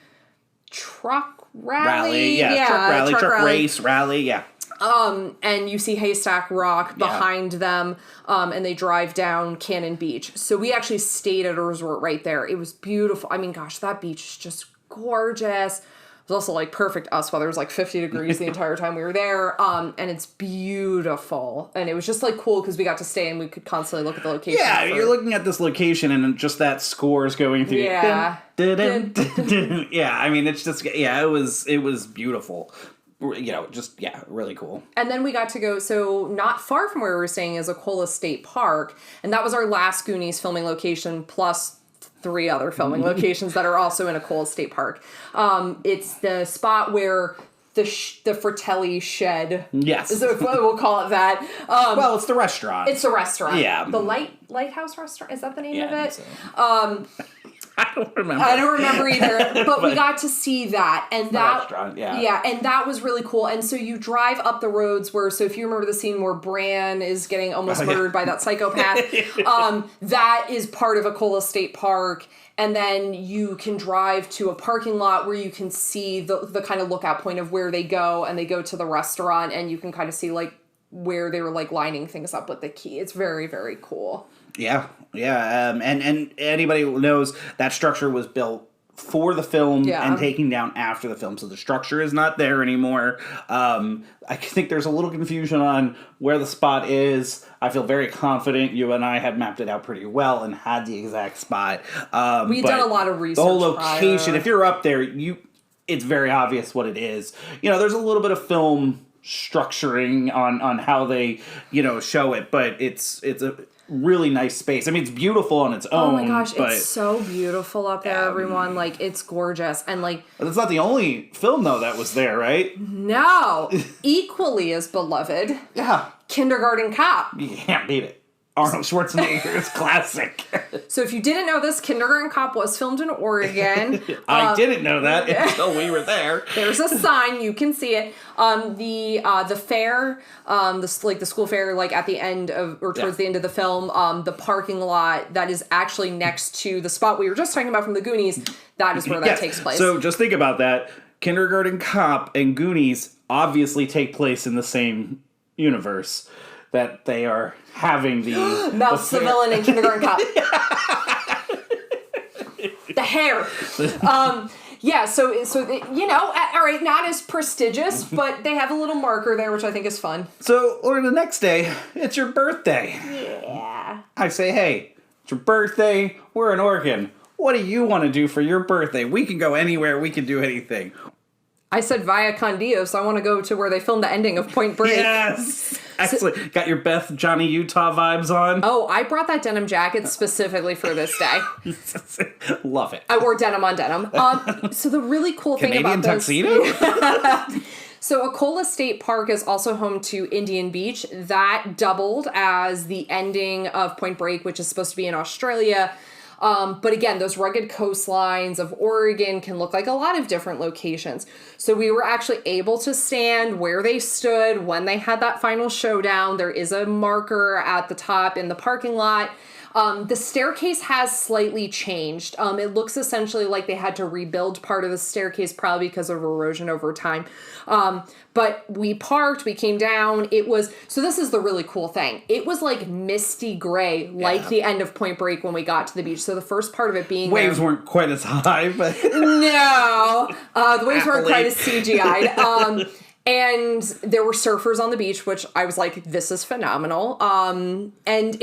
truck rally. Truck race rally, yeah. And you see Haystack Rock behind them, and they drive down Cannon Beach. So we actually stayed at a resort right there. It was beautiful. I mean, gosh, that beach is just gorgeous. It was also, like, perfect us weather. It was, like, 50 degrees the entire time we were there. And it's beautiful. And it was just, like, cool because we got to stay and we could constantly look at the location. Yeah, you're looking at this location and just that score is going through. Yeah. Yeah, I mean, it's just, it was beautiful. Really cool. And then we got to go, so not far from where we were staying is Ecola State Park. And that was our last Goonies filming location, plus 3 other filming locations that are also in Ecola State Park. It's the spot where the Fratelli shed. Yes. We'll call it that. Well, it's the restaurant. It's a restaurant. Yeah. The Lighthouse Restaurant? Is that the name of it? So. I don't remember. I don't remember either. But we got to see that. And that restaurant, and that was really cool. And so you drive up the roads so if you remember the scene where Bran is getting almost murdered by that psychopath, that is part of Ecola State Park. And then you can drive to a parking lot where you can see the kind of lookout point of where they go, and they go to the restaurant, and you can kind of see, like, where they were, like, lining things up with the key. It's very, very cool. Yeah. And anybody who knows, that structure was built for the film and taken down after the film, so the structure is not there anymore. I think there's a little confusion on where the spot is. I feel very confident you and I had mapped it out pretty well and had the exact spot. We've done a lot of research. The whole location, if you're up there, it's very obvious what it is. There's a little bit of film structuring on how they show it, but it's a really nice space. I mean, it's beautiful on its own. Oh my gosh, it's so beautiful up there, everyone. Like, it's gorgeous. And, like... That's not the only film, though, that was there, right? No. Equally as beloved. Yeah. Kindergarten Cop. You can't beat it. Arnold Schwarzenegger's classic. So if you didn't know this, Kindergarten Cop was filmed in Oregon. I didn't know that until we were there. There's a sign, you can see it. The fair, the school fair, like at the end of, or towards the end of the film, the parking lot that is actually next to the spot we were just talking about from the Goonies, that is where that takes place. So just think about that. Kindergarten Cop and Goonies obviously take place in the same universe. That they are having the... Mouse the villain in Kindergarten Cop. The hair. So all right, not as prestigious, but they have a little marker there, which I think is fun. So, or the next day, it's your birthday. Yeah. I say, hey, it's your birthday, we're in Oregon. what do you want to do for your birthday? We can go anywhere. We can do anything. I said Via Con Dios, so I want to go to where they filmed the ending of Point Break. Yes! Excellent. Got your Beth Johnny Utah vibes on? Oh, I brought that denim jacket specifically for this day. Love it. I wore denim on denim. So the really cool thing about this... Canadian tuxedo? So Akola State Park is also home to Indian Beach. That doubled as the ending of Point Break, which is supposed to be in Australia. But again, those rugged coastlines of Oregon can look like a lot of different locations. So we were actually able to stand where they stood when they had that final showdown. There is a marker at the top in the parking lot. The staircase has slightly changed. It looks essentially like they had to rebuild part of the staircase, probably because of erosion over time. But we parked, we came down. So this is the really cool thing. It was like misty gray, like the end of Point Break when we got to the beach. So the first part of it being waves weren't quite as high, but no, the waves weren't quite as CGI'd. And there were surfers on the beach, which I was like, this is phenomenal. And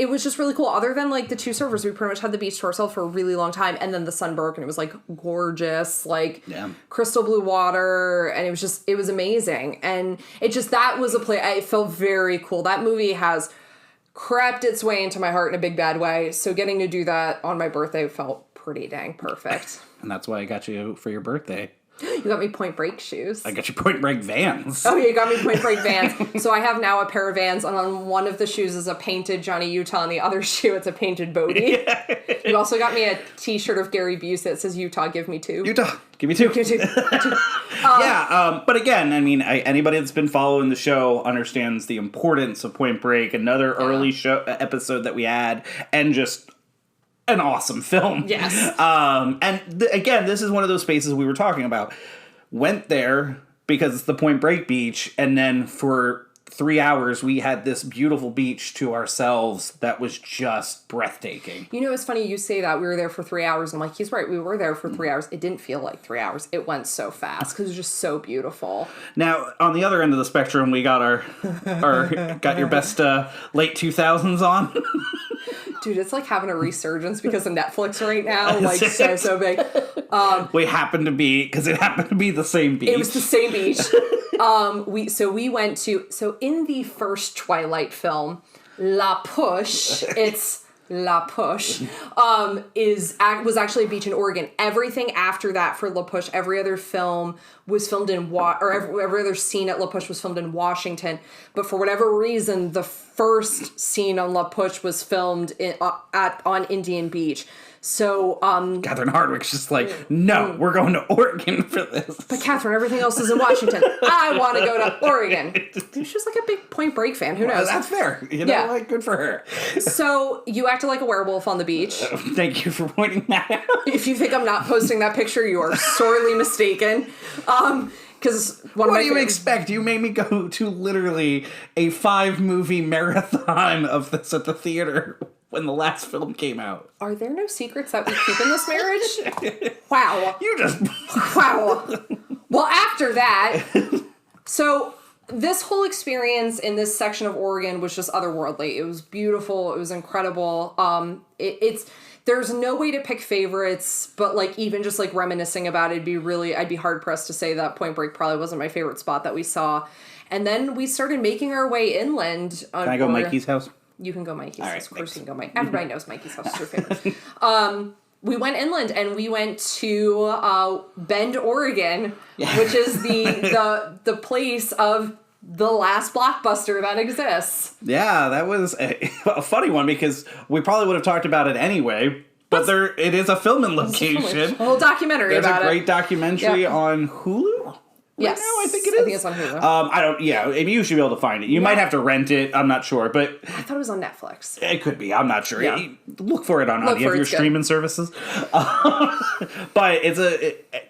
it was just really cool. Other than like the two surfers, we pretty much had the beach to ourselves for a really long time. And then the sun broke and it was like gorgeous, like crystal blue water. And it was amazing. And that was a play. It felt very cool. That movie has crept its way into my heart in a big bad way. So getting to do that on my birthday felt pretty dang perfect. And that's why I got you for your birthday. You got me Point Break shoes. I got you Point Break Vans. Oh, yeah, you got me Point Break Vans. So I have now a pair of Vans, and on one of the shoes is a painted Johnny Utah, and the other shoe, it's a painted Bodie. Yeah. You also got me a t-shirt of Gary Busey that says, Utah, give me two. Utah, give me two. Give me two. But again, I mean, anybody that's been following the show understands the importance of Point Break, another early show episode that we had, and just an awesome film. Yes. Again, this is one of those spaces we were talking about. Went there because it's the Point Break beach, and then for 3 hours we had this beautiful beach to ourselves that was just breathtaking. You know, it's funny you say that. We were there for 3 hours. And I'm like, he's right. We were there for 3 hours. It didn't feel like 3 hours. It went so fast because it was just so beautiful. Now, on the other end of the spectrum, we got got your best late 2000s on. Dude, it's like having a resurgence because of Netflix right now. Like, so big. We happened to be, because it happened to be the same beach. It was the same beach. We went to, in the first Twilight film, La Push, it's La Push, was actually a beach in Oregon. Everything after that for La Push, every other film was filmed in every other scene at La Push was filmed in Washington. But for whatever reason, the first scene on La Push was filmed on Indian Beach. So, Catherine Hardwicke's just like, no, we're going to Oregon for this. But Catherine, everything else is in Washington. I want to go to Oregon. She was like a big Point Break fan. Who knows? Well, that's fair. You know, like, good for her. So, you acted like a werewolf on the beach. Thank you for pointing that out. If you think I'm not posting that picture, you are sorely mistaken. Because what do you expect? You made me go to literally a 5-movie marathon of this at the theater when the last film came out. Are there no secrets that we keep in this marriage? Wow. You just... Wow. Well, after that, so this whole experience in this section of Oregon was just otherworldly. It was beautiful. It was incredible. There's no way to pick favorites, but like even just like reminiscing about it, I'd be hard pressed to say that Point Break probably wasn't my favorite spot that we saw. And then we started making our way inland. Can I go Mikey's house? You can go Mikey's house. Right, of course you can go Mikey's. Everybody knows Mikey's house is your favorite. We went inland and we went to Bend, Oregon, which is the place of the last blockbuster that exists. Yeah, that was a funny one because we probably would have talked about it anyway. But it is a filming location. A whole documentary about it. There's a great documentary on Hulu. Yes, now, I think it is. I think it's on Hulu. You should be able to find it. You might have to rent it. I'm not sure, but I thought it was on Netflix. It could be. I'm not sure. Yeah. Look for it on any of your streaming services. But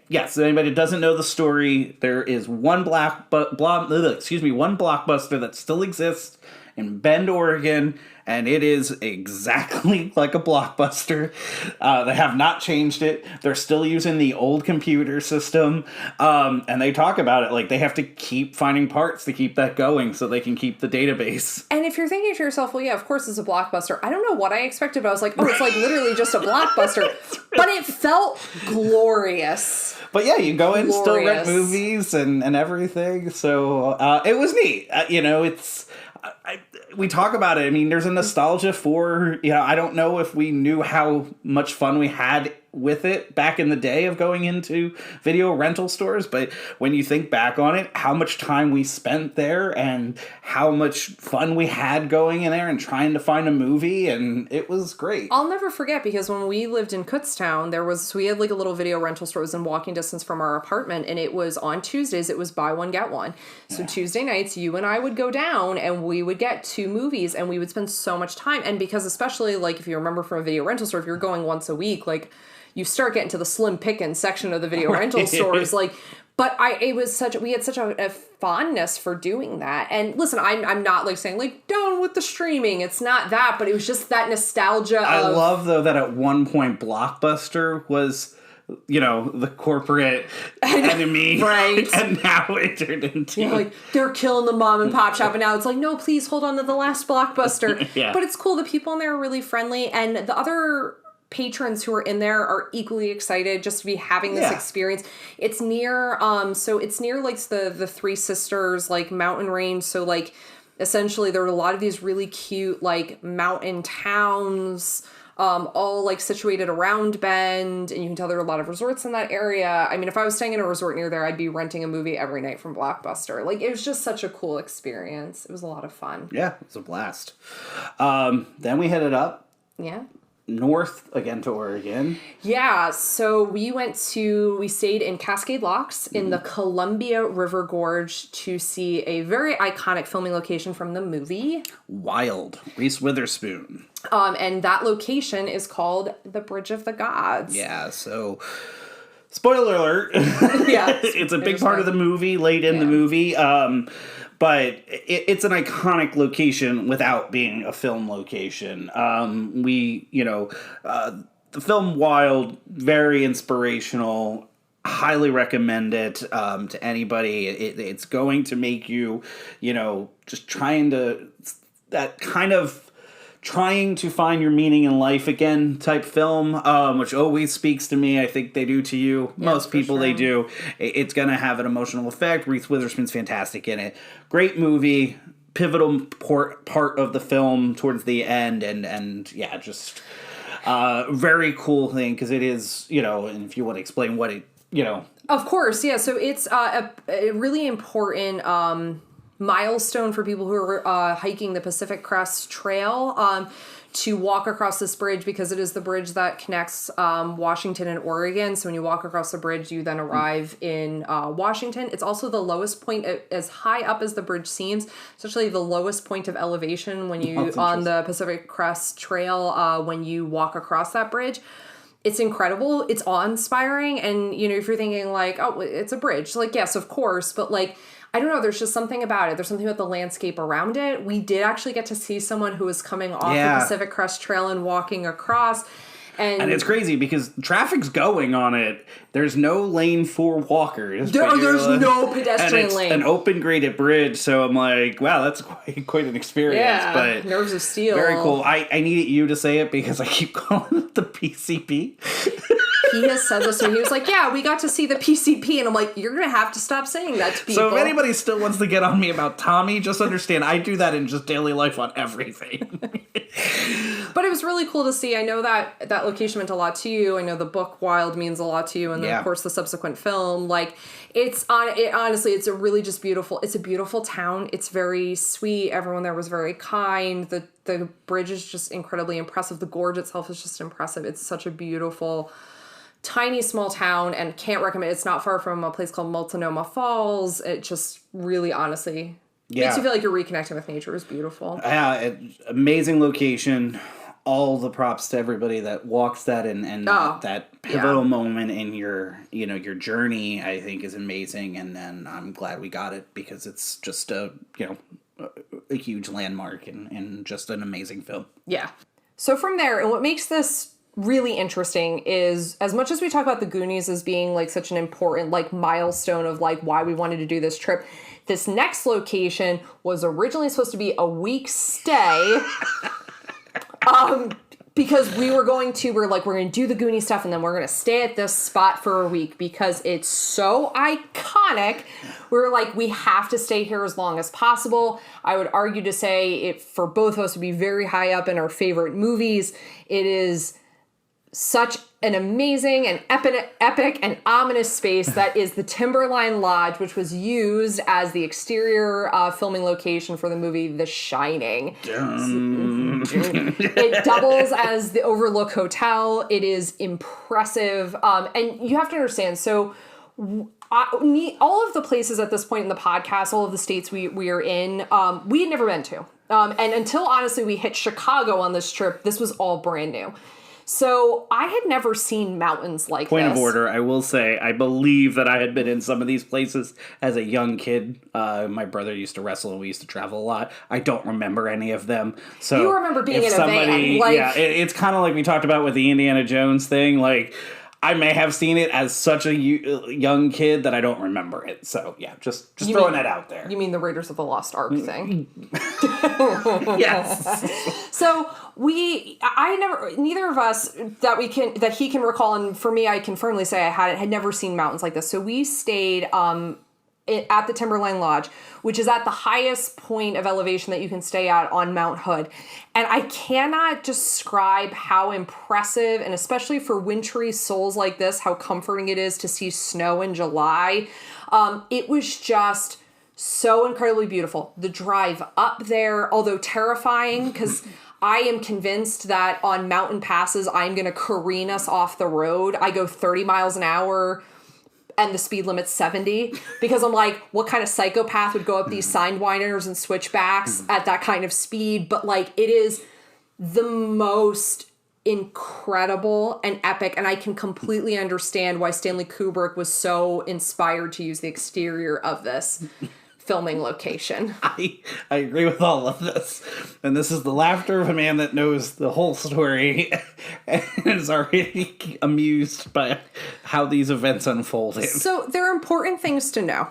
yes. Anybody that doesn't know the story, there is one blockbuster that still exists in Bend, Oregon, and it is exactly like a Blockbuster. They have not changed it. They're still using the old computer system, and they talk about it like they have to keep finding parts to keep that going so they can keep the database. And if you're thinking to yourself, well, yeah, of course it's a Blockbuster. I don't know what I expected, but I was like, oh, it's like literally just a Blockbuster. But it felt glorious. But yeah, you go in, still rent movies and everything. So it was neat. We talk about it. I mean, there's a nostalgia for, I don't know if we knew how much fun we had with it back in the day of going into video rental stores, but when you think back on it, how much time we spent there and how much fun we had going in there and trying to find a movie, and it was great. I'll never forget, because when we lived in Kutztown, we had like a little video rental store. It was in walking distance from our apartment, and it was on Tuesdays. It was buy one, get one. So Tuesday nights, you and I would go down and we would get 2 movies, and we would spend so much time. And because especially like if you remember from a video rental store, if you're going once a week, like you start getting to the slim pickings section of the video rental stores, like, but we had such a fondness for doing that. And listen, I'm not like saying like down with the streaming. It's not that, but it was just that nostalgia. I love though that at one point Blockbuster was, the corporate enemy, right? And now it turned into like they're killing the mom and pop shop, and now it's like, no, please hold on to the last Blockbuster. Yeah. But it's cool. The people in there are really friendly, and the other patrons who are in there are equally excited just to be having this experience. It's near it's near like the Three Sisters like mountain range, so like essentially there are a lot of these really cute like mountain towns all like situated around Bend, and you can tell there are a lot of resorts in that area. I mean, if I was staying in a resort near there, I'd be renting a movie every night from Blockbuster. Like, it was just such a cool experience. It was a lot of fun. Yeah, it was a blast. Then we headed up north again to Oregon. Yeah, so we stayed in Cascade Locks in the Columbia River Gorge to see a very iconic filming location from the movie Wild, Reese Witherspoon. And that location is called the Bridge of the Gods. Yeah, so spoiler alert. Yeah. It's a big part of the movie, late in the movie. But it's an iconic location without being a film location. The film Wild, very inspirational. Highly recommend it to anybody. It's going to make you, just trying to find your meaning in life again type film, which always speaks to me. I think they do to you. Yeah, most people, they do. It's going to have an emotional effect. Reese Witherspoon's fantastic in it. Great movie. Pivotal part of the film towards the end. And yeah, just very cool thing, because it is, and if you want to explain what it, Of course, yeah. So it's a really important milestone for people who are hiking the Pacific Crest Trail to walk across this bridge, because it is the bridge that connects Washington and Oregon. So when you walk across the bridge, you then arrive in Washington. It's also the lowest point, as high up as the bridge seems. It's actually the lowest point of elevation when you on the Pacific Crest Trail when you walk across that bridge. It's incredible. It's awe-inspiring. And, if you're thinking like, oh, it's a bridge. Like, yes, of course. But like, I don't know, there's just something about it. There's something about the landscape around it. We did actually get to see someone who was coming off the Pacific Crest Trail and walking across. And it's crazy because traffic's going on it. There's no lane for walkers. There's no pedestrian lane. An open graded bridge, so I'm like, wow, that's quite an experience. Yeah, but nerves of steel. Very cool. I needed you to say it because I keep calling it the PCP. He has said this, so he was like, yeah, we got to see the PCP, and I'm like, you're going to have to stop saying that to people. So if anybody still wants to get on me about Tommy, just understand, I do that in just daily life on everything. But it was really cool to see. I know that location meant a lot to you. I know the book Wild means a lot to you, and then, of course, the subsequent film. Like, honestly, it's a really just beautiful, it's a beautiful town. It's very sweet. Everyone there was very kind. The bridge is just incredibly impressive. The gorge itself is just impressive. It's such a beautiful, tiny small town, and can't recommend. It's not far from a place called Multnomah Falls. It just really, honestly, makes you feel like you're reconnecting with nature. It was beautiful. Yeah, amazing location. All the props to everybody that walks that and that pivotal moment in your journey, I think, is amazing. And then I'm glad we got it, because it's just a huge landmark and just an amazing film. Yeah. So from there, and what makes this really interesting is, as much as we talk about the Goonies as being like such an important like milestone of like why we wanted to do this trip, this next location was originally supposed to be a week stay. Because we're going to do the Goonie stuff and then we're going to stay at this spot for a week because it's so iconic. We're like, we have to stay here as long as possible. I would argue to say it for both of us would be very high up in our favorite movies. It is such an amazing and epic and ominous space that is the Timberline Lodge, which was used as the exterior filming location for the movie The Shining. It doubles as the Overlook Hotel. It is impressive. And you have to understand, so all of the places at this point in the podcast, all of the states we are in, we had never been to. And until, honestly, we hit Chicago on this trip, this was all brand new. So I had never seen mountains like Point this. of order, I will say, I believe that I had been in some of these places as a young kid. My brother used to wrestle and we used to travel a lot. I don't remember any of them. So you remember being in a van. Like, yeah, it's kind of like we talked about with the Indiana Jones thing. Like, I may have seen it as such a young kid that I don't remember it. So, yeah, just throwing that out there. You mean the Raiders of the Lost Ark thing? Yes. So neither of us that he can recall, and for me, I can firmly say I had never seen mountains like this. So we stayed at the Timberline Lodge, which is at the highest point of elevation that you can stay at on Mount Hood. And I cannot describe how impressive, and especially for wintry souls like this, how comforting it is to see snow in July. It was just so incredibly beautiful. The drive up there, although terrifying, because I am convinced that on mountain passes, I'm going to careen us off the road. I go 30 miles an hour and the speed limit's 70, because I'm like, what kind of psychopath would go up these sidewinders and switchbacks at that kind of speed? But like, it is the most incredible and epic, and I can completely understand why Stanley Kubrick was so inspired to use the exterior of this filming location. I agree with all of this. And this is the laughter of a man that knows the whole story and is already amused by how these events unfolded. So there are important things to know.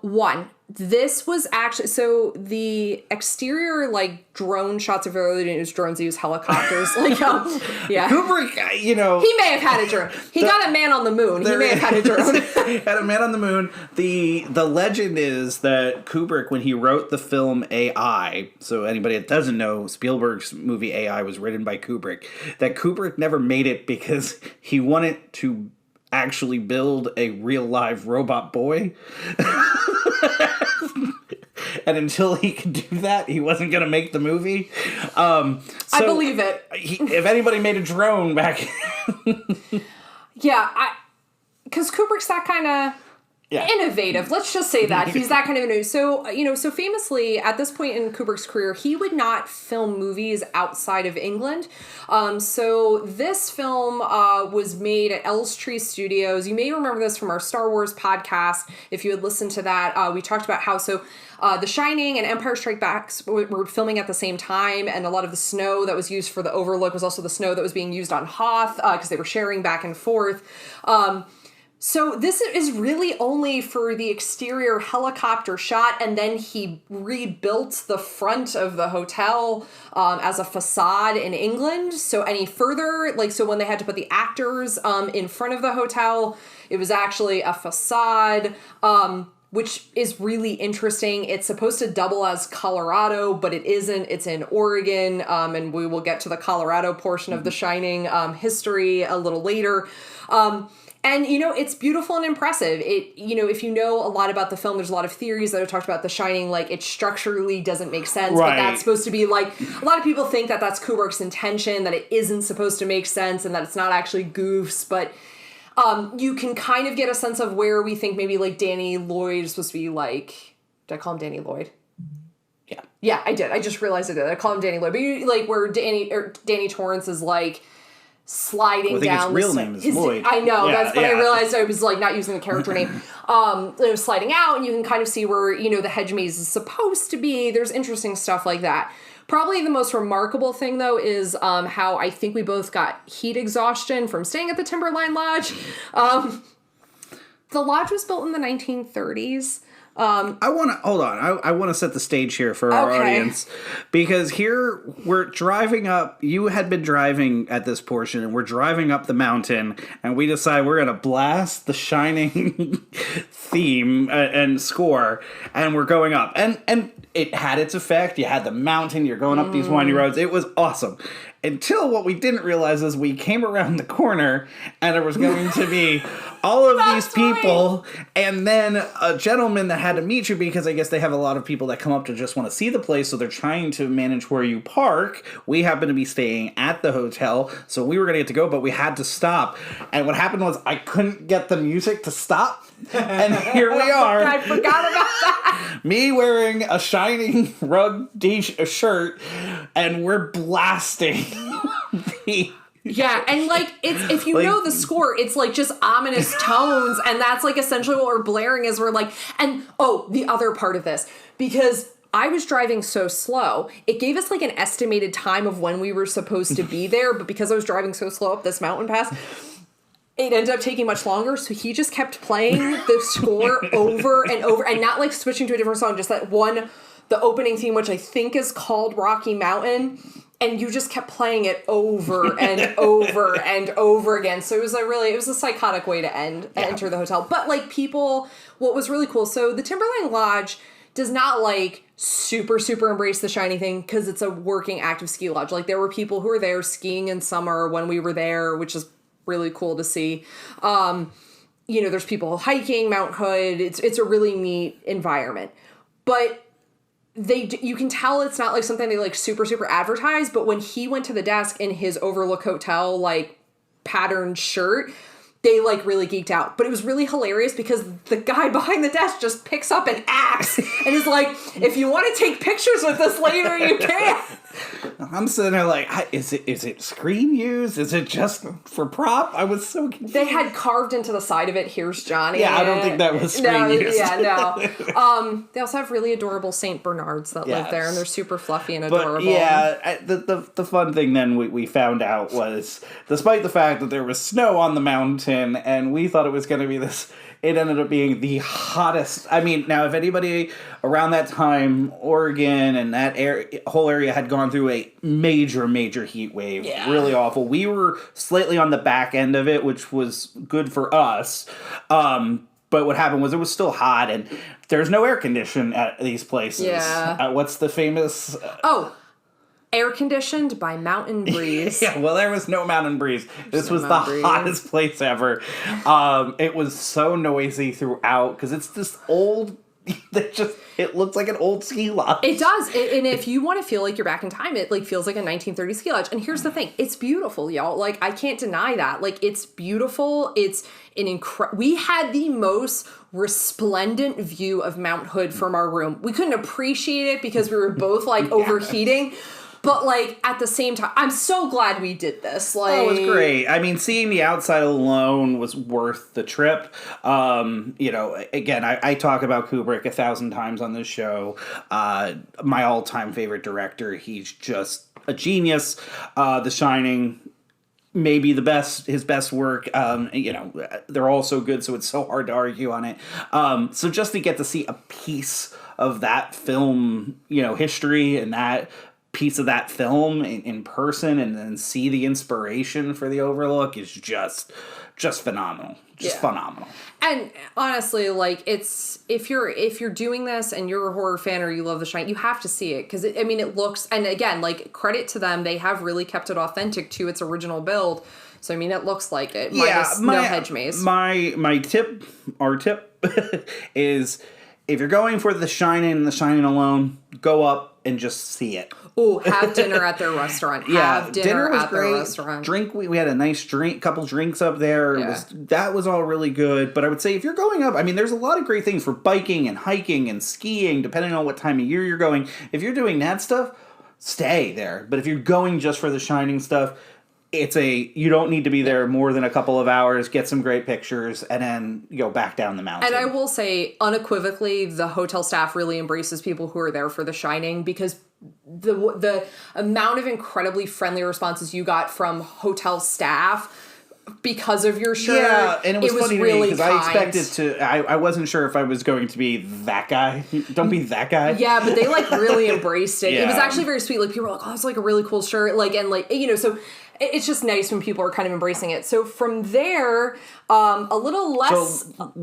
One, this was actually, so the exterior, like, drone shots, if you really didn't use drones, they use helicopters. Yeah. Kubrick, you know. He may have had a drone. He got a man on the moon. He may have had a drone. Had a man on the moon. The legend is that Kubrick, when he wrote the film AI, so anybody that doesn't know, Spielberg's movie AI was written by Kubrick, that Kubrick never made it because he wanted to actually build a real live robot boy. And until he could do that, he wasn't going to make the movie. I believe it. If anybody made a drone back... Yeah, because Kubrick's that kind of innovative. Let's just say that. He's that kind of innovative. So, so famously, at this point in Kubrick's career, he would not film movies outside of England. So this film was made at Elstree Studios. You may remember this from our Star Wars podcast. If you had listened to that, we talked about how The Shining and Empire Strikes Back were filming at the same time, and a lot of the snow that was used for the Overlook was also the snow that was being used on Hoth, because they were sharing back and forth. So this is really only for the exterior helicopter shot, and then he rebuilt the front of the hotel as a facade in England. So any further, so when they had to put the actors in front of the hotel, it was actually a facade, which is really interesting. It's supposed to double as Colorado, but it isn't. It's in Oregon, and we will get to the Colorado portion of The Shining history a little later. And, it's beautiful and impressive. If you know a lot about the film, there's a lot of theories that have talked about The Shining, it structurally doesn't make sense. Right. But that's supposed to be, a lot of people think that that's Kubrick's intention, that it isn't supposed to make sense and that it's not actually goofs. But you can kind of get a sense of where we think maybe, Danny Lloyd is supposed to be, did I call him Danny Lloyd? Yeah. Yeah, I did. I just realized I did. I call him Danny Lloyd. But, where Danny Torrance is, sliding I think down. his real name is Lloyd. I know, Yeah, that's when I yeah. realized I was like not using the character name. It was sliding out, and you can kind of see where, you know, the hedge maze is supposed to be. There's interesting stuff like that. Probably the most remarkable thing, though, is how I think we both got heat exhaustion from staying at the Timberline Lodge. The lodge was built in the 1930s. I want to hold on. I want to set the stage here for our audience, because here we're driving up. You had been driving at this portion, and we're driving up the mountain, and we decide we're going to blast the Shining theme and score, and we're going up, and it had its effect. You had the mountain. You're going up these windy roads. It was awesome. Until what we didn't realize is we came around the corner, and there was going to be all of these people, and then a gentleman that had to meet you, because I guess they have a lot of people that come up to just want to see the place, so they're trying to manage where you park. We happen to be staying at the hotel, so we were going to get to go, but we had to stop. And what happened was I couldn't get the music to stop, and here we are. I forgot about that. Me wearing a Shining rug shirt, and we're blasting the... Yeah, and like it's if you know the score, it's like just ominous tones, and that's like essentially what we're blaring is we're like, and the other part of this, because I was driving so slow, it gave us like an estimated time of when we were supposed to be there, but because I was driving so slow up this mountain pass, it ended up taking much longer, so he just kept playing the score over and over, and not like switching to a different song, just that one, the opening theme, which I think is called Rocky Mountain. And you just kept playing it over and over and over again. So it was a psychotic way to enter the hotel. But like what was really cool, so the Timberline Lodge does not like super, super embrace the shiny thing because it's a working active ski lodge. Like there were people who were there skiing in summer when we were there, which is really cool to see. You know, there's people hiking Mount Hood. It's a really neat environment. But you can tell it's not like something they like super, super advertise, but when he went to the desk in his Overlook Hotel, like patterned shirt, they like really geeked out. But it was really hilarious because the guy behind the desk just picks up an axe and is like, if you want to take pictures with us later, you can. I'm sitting there like, is it screen use? Is it just for prop? I was so confused. They had carved into the side of it, "Here's Johnny." Yeah, I don't think that was screen use. Yeah, no. They also have really adorable Saint Bernards that live there, and they're super fluffy and adorable. But yeah, the fun thing then we found out was, despite the fact that there was snow on the mountain, and we thought it was going to be this, it ended up being the hottest. I mean, now if anybody around that time, Oregon and that whole area had gone through a major heat wave, really awful. We were slightly on the back end of it, which was good for us. But what happened was it was still hot, and there's no air condition at these places. Yeah. What's the famous... Air conditioned by Mountain Breeze. Yeah, well, there was no Mountain Breeze. This was the hottest place ever. It was so noisy throughout because it's this old. It looks like an old ski lodge. It does, and if you want to feel like you're back in time, it like feels like a 1930s ski lodge. And here's the thing: it's beautiful, y'all. Like I can't deny that. Like it's beautiful. It's an We had the most resplendent view of Mount Hood from our room. We couldn't appreciate it because we were both like overheating. But, like, at the same time, I'm so glad we did this. Like, it was great. I mean, seeing the outside alone was worth the trip. You know, again, I talk about Kubrick 1,000 times on this show. My all-time favorite director. He's just a genius. The Shining, maybe his best work. You know, they're all so good, so it's so hard to argue on it. So just to get to see a piece of that film, you know, history and that piece of that film in person, and then see the inspiration for the Overlook is just phenomenal. Phenomenal. And honestly, like it's if you're doing this and you're a horror fan or you love The Shining, you have to see it because it looks, and again, like credit to them, they have really kept it authentic to its original build. So I mean, it looks like it. Minus no hedge maze. Our tip is, if you're going for The Shining and The Shining alone, go up and just see it. Oh, have dinner at their restaurant. Have dinner was at great. their restaurant. Drink, we had a nice couple drinks up there. Yeah. That was all really good. But I would say if you're going up, I mean, there's a lot of great things for biking and hiking and skiing, depending on what time of year you're going. If you're doing that stuff, stay there. But if you're going just for The Shining stuff, you don't need to be there more than a couple of hours, get some great pictures, and then go back down the mountain. And I will say, unequivocally, the hotel staff really embraces people who are there for The Shining, because the amount of incredibly friendly responses you got from hotel staff because of your shirt. Yeah, and it was funny really because I expected to. I wasn't sure if I was going to be that guy. Don't be that guy. Yeah, but they like really embraced it. Yeah. It was actually very sweet. Like people were like, "Oh, it's like a really cool shirt." Like and like so. It's just nice when people are kind of embracing it. So from there, a little less. So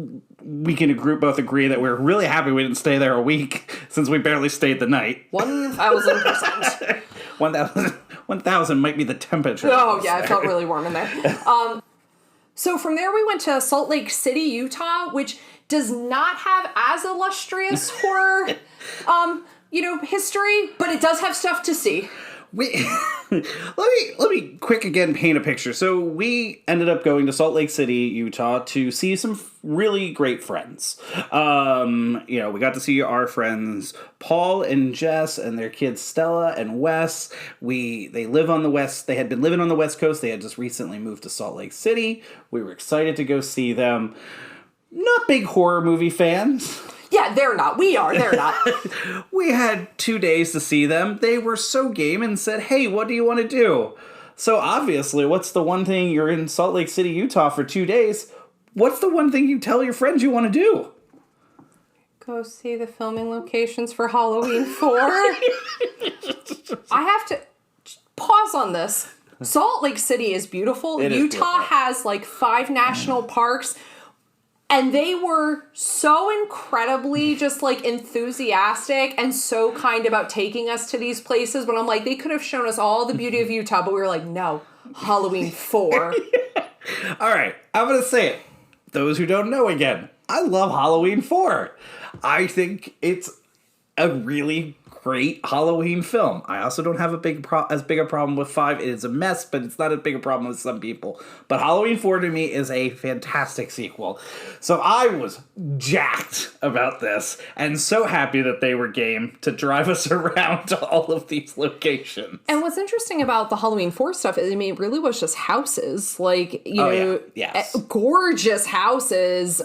we can both agree that we're really happy we didn't stay there a week since we barely stayed the night. 1,000%. 1,000 might be the temperature. Oh yeah, it felt really warm in there. So from there we went to Salt Lake City, Utah, which does not have as illustrious horror, history, but it does have stuff to see. Let me quick again paint a picture. So we ended up going to Salt Lake City, Utah, to see some really great friends. We got to see our friends Paul and Jess and their kids Stella and Wes. They live on the west. They had been living on the West Coast. They had just recently moved to Salt Lake City. We were excited to go see them. Not big horror movie fans. Yeah, they're not. We are. They're not. We had 2 days to see them. They were so game and said, "Hey, what do you want to do?" So obviously, what's the one thing you're in Salt Lake City, Utah for 2 days? What's the one thing you tell your friends you want to do? Go see the filming locations for Halloween 4. I have to pause on this. Salt Lake City is beautiful. Utah has like 5 national parks. And they were so incredibly just like enthusiastic and so kind about taking us to these places. But I'm like, they could have shown us all the beauty of Utah, but we were like, no, Halloween 4. All right, I'm going to say it. Those who don't know again, I love Halloween 4. I think it's a really great Halloween film. I also don't have as big a problem with 5. It is a mess, but it's not as big a problem with some people. But Halloween 4 to me is a fantastic sequel. So I was jacked about this and so happy that they were game to drive us around to all of these locations. And what's interesting about the Halloween 4 stuff is, I mean, it really was just houses. Like, Yes. Gorgeous houses.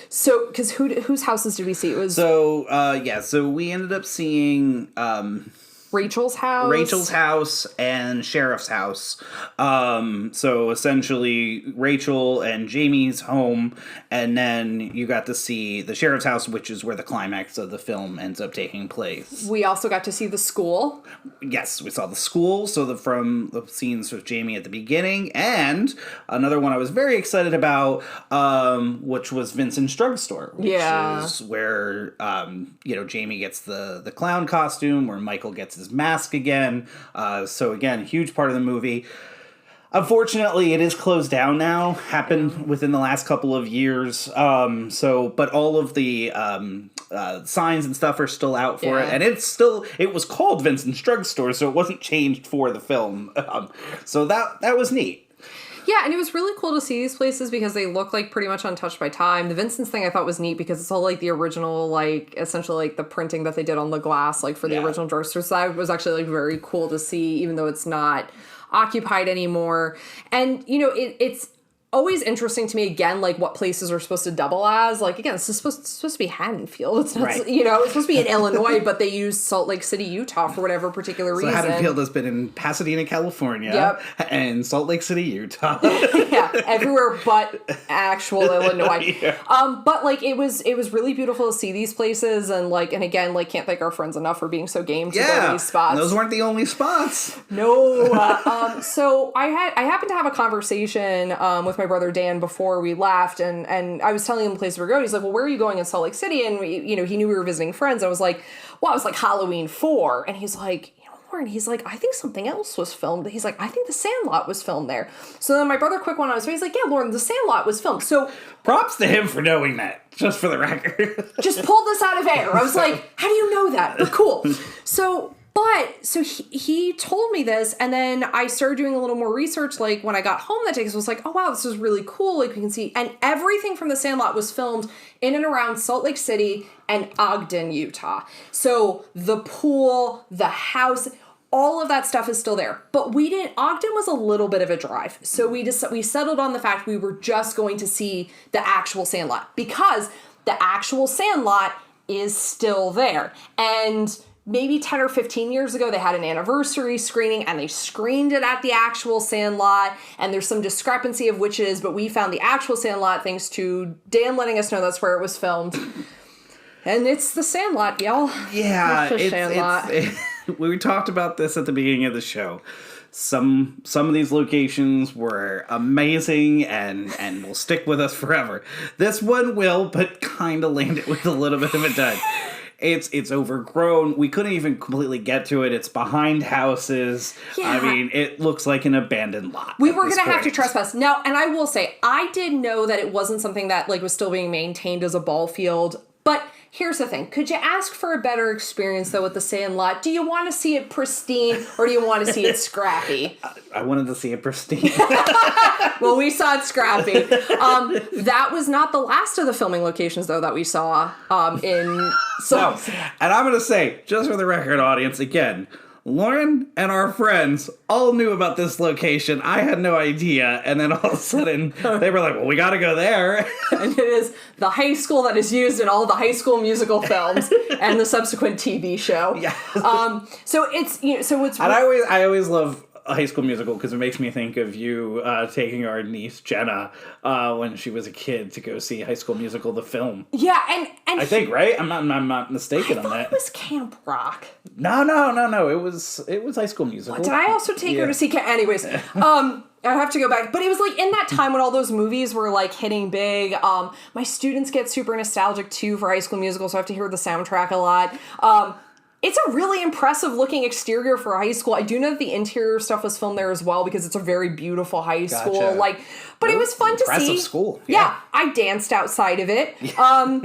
So, because whose houses did we see? It was so we ended up seeing Rachel's house and Sheriff's house. So essentially Rachel and Jamie's home, and then you got to see the Sheriff's house, which is where the climax of the film ends up taking place. We also got to see the school. Yes, we saw the school, from the scenes with Jamie at the beginning, and another one I was very excited about, which was Vincent's drugstore, which is where, Jamie gets the clown costume, where Michael gets his mask again. So again, huge part of the movie. Unfortunately, it is closed down now. Happened within the last couple of years. But all of the signs and stuff are still out for it, and it was called Vincent's Drugstore, so it wasn't changed for the film. So that was neat. Yeah, and it was really cool to see these places because they look like pretty much untouched by time. The Vincent's thing I thought was neat because it's all like the original, like essentially like the printing that they did on the glass, like for the original drugstore. So that was actually like very cool to see, even though it's not occupied anymore. And it's always interesting to me, again, like what places are supposed to double as. Like, again, it's supposed to be Haddonfield. It's not, it's supposed to be in Illinois, but they use Salt Lake City, Utah for whatever particular reason. So Haddonfield has been in Pasadena, California, and Salt Lake City, Utah. Yeah, everywhere but actual Illinois. But like it was really beautiful to see these places, and again, can't thank our friends enough for being so game to go to these spots. Those weren't the only spots. No. So I happened to have a conversation with my brother Dan before we left, and I was telling him the place we were going. He's like, "Well, where are you going in Salt Lake City?" And he knew we were visiting friends. I was like, "Well, I was like Halloween 4," and he's like, Lauren, he's like, "I think something else was filmed." He's like, "I think The Sandlot was filmed there." So then my brother quick went on his face. He's like, "Yeah, Lauren, The Sandlot was filmed." So props to him for knowing that, just for the record. Just pulled this out of air. I was like, "How do you know that?" But cool. So he told me this, and then I started doing a little more research, like, when I got home that day, because I was like, oh, wow, this is really cool, like, we can see, and everything from The Sandlot was filmed in and around Salt Lake City and Ogden, Utah. So, the pool, the house, all of that stuff is still there. But Ogden was a little bit of a drive. So we settled on the fact we were just going to see the actual Sandlot, because the actual Sandlot is still there. And maybe 10 or 15 years ago, they had an anniversary screening, and they screened it at the actual Sandlot, and there's some discrepancy of which it is, but we found the actual Sandlot thanks to Dan letting us know that's where it was filmed. And it's the Sandlot, y'all. Yeah, it's the Sandlot. We talked about this at the beginning of the show. Some of these locations were amazing and will stick with us forever. This one will, but kind of landed with a little bit of a dud. It's overgrown. We couldn't even completely get to it. It's behind houses. Yeah. I mean, it looks like an abandoned lot. We were going to have to trespass. Now, and I will say, I did know that it wasn't something that was still being maintained as a ball field. But here's the thing. Could you ask for a better experience, though, with the Sandlot? Do you want to see it pristine, or do you want to see it scrappy? I wanted to see it pristine. Well, we saw it scrappy. That was not the last of the filming locations, though, that we saw in... No. And I'm going to say, just for the record, audience, again, Lauren and our friends all knew about this location. I had no idea. And then all of a sudden, they were like, well, we got to go there. And it is the high school that is used in all the High School Musical films and the subsequent TV show. Yeah. So it's, and I always love High School Musical because it makes me think of you taking our niece Jenna when she was a kid to go see High School Musical the film. Yeah, and I think, right? I'm not mistaken on that. It was Camp Rock. No. It was High School Musical. Did I also take her to see anyways? I have to go back, but it was in that time when all those movies were hitting big. My students get super nostalgic too for High School Musical, so I have to hear the soundtrack a lot. It's a really impressive looking exterior for a high school. I do know that the interior stuff was filmed there as well because it's a very beautiful high school. But it was fun to see. Impressive school. Yeah, I danced outside of it. So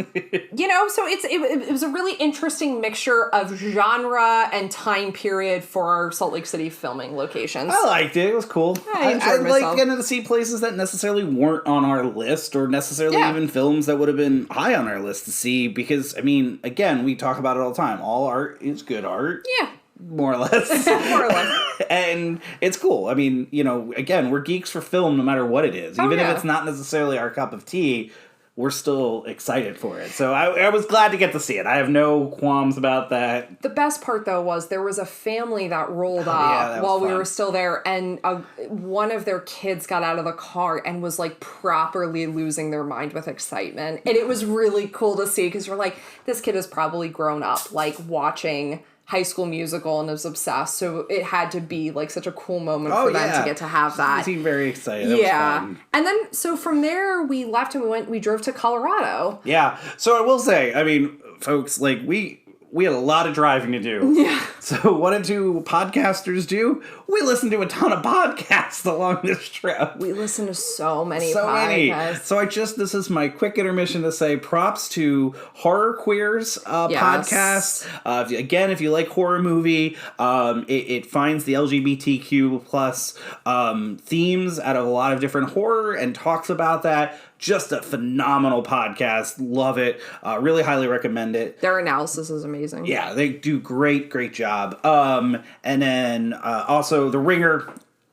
it was a really interesting mixture of genre and time period for our Salt Lake City filming locations. I liked it. It was cool. I enjoyed myself. Like getting to see places that necessarily weren't on our list or necessarily even films that would have been high on our list to see because, I mean, again, we talk about it all the time. All art is good art. Yeah. More or less. More or less. And it's cool. I mean, again, we're geeks for film no matter what it is. Even if it's not necessarily our cup of tea, we're still excited for it. So I was glad to get to see it. I have no qualms about that. The best part, though, was there was a family that rolled up while we were still there, and one of their kids got out of the car and was, properly losing their mind with excitement. And it was really cool to see, because you're like, this kid has probably grown up, watching High School Musical and is obsessed, so it had to be such a cool moment for them to get to have that. He seemed very excited. That was fun. And then so from there we left and we drove to Colorado. Yeah. So I will say, I mean, folks, we had a lot of driving to do. Yeah. So what do podcasters do? We listen to a ton of podcasts along this trip. We listen to so many podcasts. So this is my quick intermission to say props to Horror Queers podcast. If you like horror movie, it finds the LGBTQ plus themes out of a lot of different horror and talks about that. Just a phenomenal podcast. Love it. Really highly recommend it. Their analysis is amazing. Yeah, they do great job. And then also The Ringer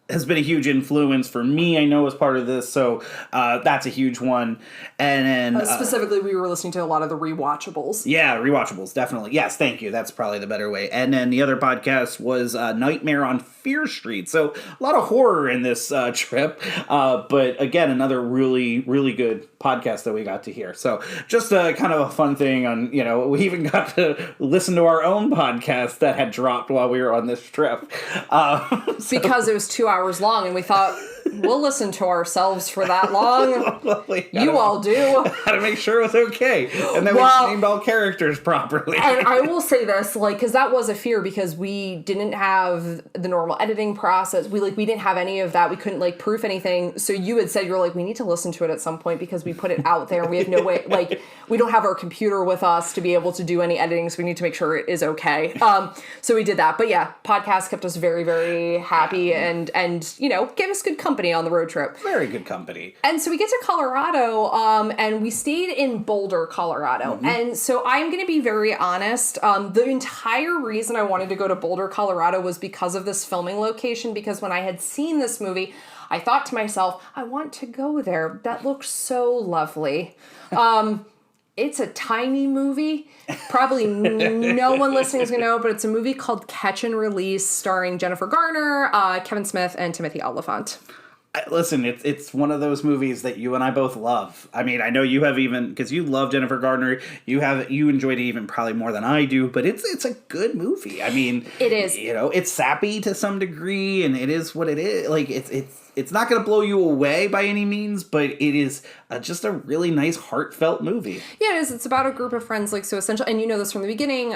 has been a huge influence for me, I know, as part of this, so that's a huge one. And then... specifically, we were listening to a lot of the rewatchables. Yeah, rewatchables, definitely. Yes, thank you. That's probably the better way. And then the other podcast was Nightmare on Fear Street. So a lot of horror in this trip. But again, another really, really good podcast that we got to hear. So just kind of a fun thing on, we even got to listen to our own podcast that had dropped while we were on this trip. Because it was 2 hours long, and we thought, we'll listen to ourselves for that long. You all do. Had to make sure it was okay. And then we named all characters properly. And I will say this, because that was a fear, because we didn't have the normal editing process. We didn't have any of that. We couldn't proof anything. So you had said, we need to listen to it at some point because we put it out there and we have no way, we don't have our computer with us to be able to do any editing, so we need to make sure it is okay. So we did that. But yeah, podcast kept us very, very happy and gave us good company company on the road trip. Very good company. And so we get to Colorado, and we stayed in Boulder, Colorado. And so I'm going to be very honest. The entire reason I wanted to go to Boulder, Colorado was because of this filming location, because when I had seen this movie, I thought to myself, I want to go there. That looks so lovely. It's a tiny movie. Probably no one listening is going to know, but it's a movie called Catch and Release, starring Jennifer Garner, Kevin Smith, and Timothy Olyphant. Listen, it's one of those movies that you and I both love. I mean, I know you have, even because you love Jennifer Garner, you enjoyed it even probably more than I do. But it's a good movie. I mean, it is. It's sappy to some degree, and it is what it is. Like it's not going to blow you away by any means, but it is just a really nice, heartfelt movie. Yeah, it is. It's about a group of friends, like, so essential. And you know this from the beginning.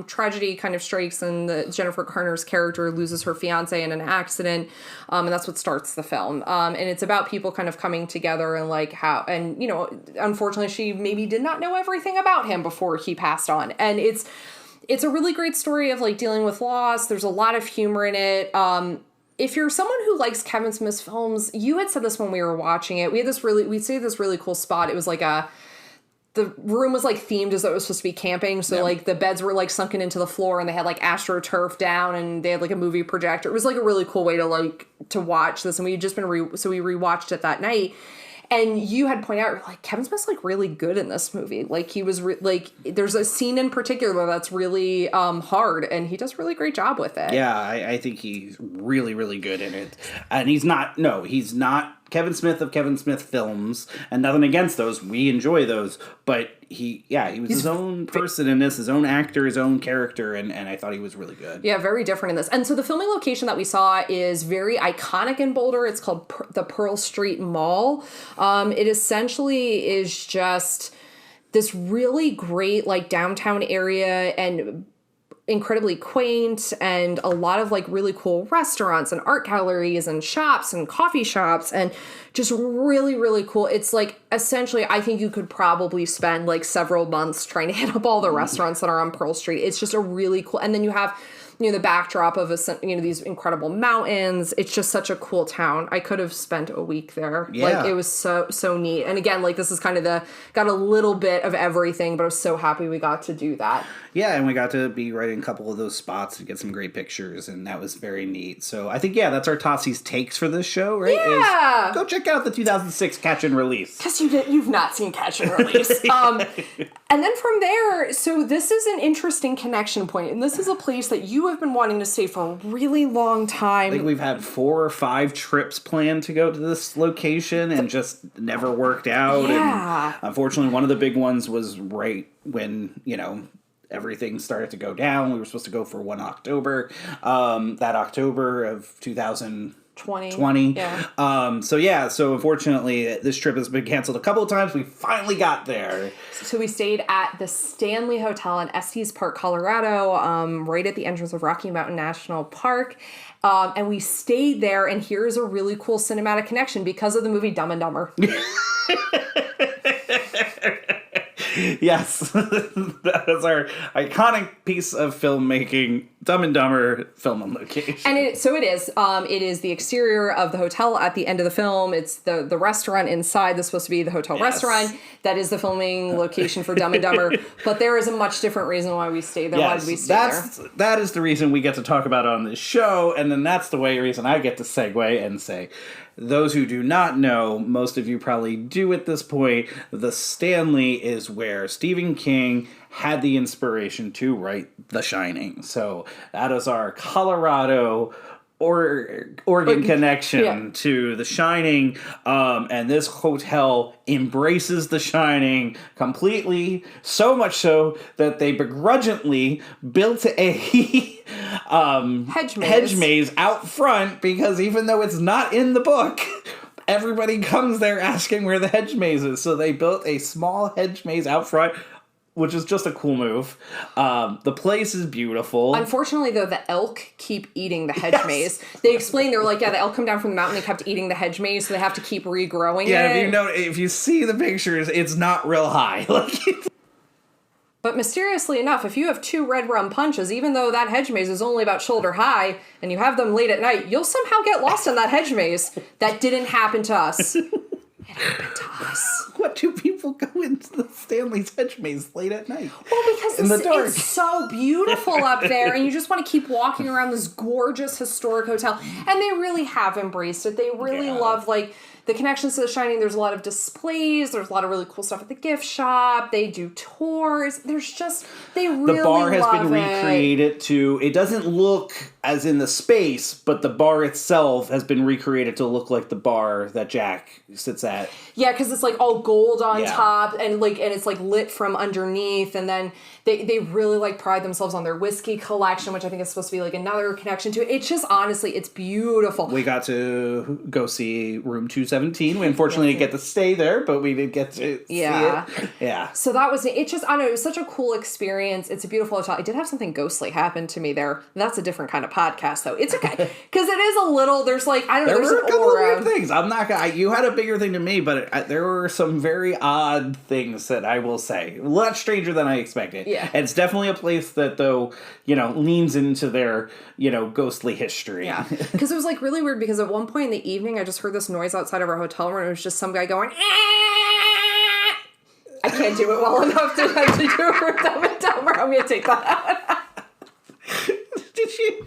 Tragedy kind of strikes, and Jennifer Garner's character loses her fiance in an accident, and that's what starts the film. And it's about people kind of coming together and like how, and you know, unfortunately, she maybe did not know everything about him before he passed on, and it's a really great story of like dealing with loss. There's a lot of humor in it. If you're someone who likes Kevin Smith's films, you had said this when we were watching it. We'd stayed this really cool spot. It was like the room was like themed as though it was supposed to be camping. So like the beds were like sunken into the floor, and they had like AstroTurf down, and they had like a movie projector. It was like a really cool way to watch this. And we had just been so we rewatched it that night. And you had pointed out, like, Kevin Smith's, like, really good in this movie. Like, he was, there's a scene in particular that's really hard, and he does a really great job with it. Yeah, I think he's really, really good in it. And he's not Kevin Smith of Kevin Smith films, and nothing against those. We enjoy those. But he was his own person in this, his own actor, his own character, and I thought he was really good. Yeah, very different in this. And so the filming location that we saw is very iconic in Boulder. It's called the Pearl Street Mall. It essentially is just this really great, like, downtown area, and incredibly quaint, and a lot of like really cool restaurants and art galleries and shops and coffee shops, and just really, really cool. It's like, essentially, I think you could probably spend like several months trying to hit up all the restaurants that are on Pearl Street. It's just a really cool, and then you have, you know, the backdrop of these incredible mountains. It's just such a cool town. I could have spent a week there. Yeah. Like, it was so neat. And again, like, this is kind of got a little bit of everything, but I was so happy we got to do that. Yeah, and we got to be right in a couple of those spots and get some great pictures, and that was very neat. So I think, that's our Tossi's takes for this show, right? Yeah! Go check out the 2006 Catch and Release. Because you've not seen Catch and Release. And then from there, so this is an interesting connection point, and this is a place that you have been wanting to stay for a really long time. I think we've had 4 or 5 trips planned to go to this location and just never worked out. Yeah. And unfortunately, one of the big ones was right when, everything started to go down. We were supposed to go for 1 October, that October of 2020. Yeah. So unfortunately, this trip has been canceled a couple of times. We finally got there. So we stayed at the Stanley Hotel in Estes Park, Colorado, right at the entrance of Rocky Mountain National Park. And we stayed there, and here's a really cool cinematic connection because of the movie Dumb and Dumber. Yes, that is our iconic piece of filmmaking, Dumb and Dumber film on location. And it is. It is the exterior of the hotel at the end of the film. It's the restaurant inside. That's supposed to be the hotel restaurant. That is the filming location for Dumb and Dumber. But there is a much different reason why we stayed there. Why did we stay there? That is the reason we get to talk about it on this show. And then that's the reason I get to segue and say, those who do not know, most of you probably do at this point, the Stanley is where Stephen King had the inspiration to write The Shining. So that is our Colorado Oregon connection to The Shining, and this hotel embraces The Shining completely, so much so that they begrudgingly built a hedge maze out front, because even though it's not in the book, everybody comes there asking where the hedge maze is. So they built a small hedge maze out front, which is just a cool move. The place is beautiful. Unfortunately, though, the elk keep eating the hedge maze. They explained, they were like, the elk come down from the mountain, they kept eating the hedge maze, so they have to keep regrowing it. Yeah, if you see the pictures, it's not real high. But mysteriously enough, if you have 2 red rum punches, even though that hedge maze is only about shoulder high, and you have them late at night, you'll somehow get lost in that hedge maze. That didn't happen to us. It happened to us. What do people go into the Stanley's hedge maze late at night? Well, because in the dark. It's so beautiful up there, and you just want to keep walking around this gorgeous historic hotel. And they really have embraced it. They really love, like, the connections to The Shining. There's a lot of displays. There's a lot of really cool stuff at the gift shop. They do tours. There's just, they really love it. The bar has been recreated to, it doesn't look as in the space, but the bar itself has been recreated to look like the bar that Jack sits at. Yeah, because it's like all gold on top, and it's like lit from underneath, and then they really like pride themselves on their whiskey collection, which I think is supposed to be like another connection to it. It's just, honestly, it's beautiful. We got to go see room 217. We unfortunately didn't get to stay there, but we did get to see it. Yeah. So that was, it just, I don't know, it was such a cool experience. It's a beautiful hotel. I did have something ghostly happen to me there. That's a different kind of podcast, though. It's okay. Because it is a little, there's like, I don't know, there's were a couple aura. of weird things. I'm not gonna, you had a bigger thing than me, but there were some very odd things that I will say. A lot stranger than I expected. Yeah. And it's definitely a place that, though, leans into their, ghostly history. Yeah. Because it was like really weird, because at one point in the evening, I just heard this noise outside of our hotel room. It was just some guy going, I can't do it well enough to do it for Dumb and Dumber. I'm going to take that out.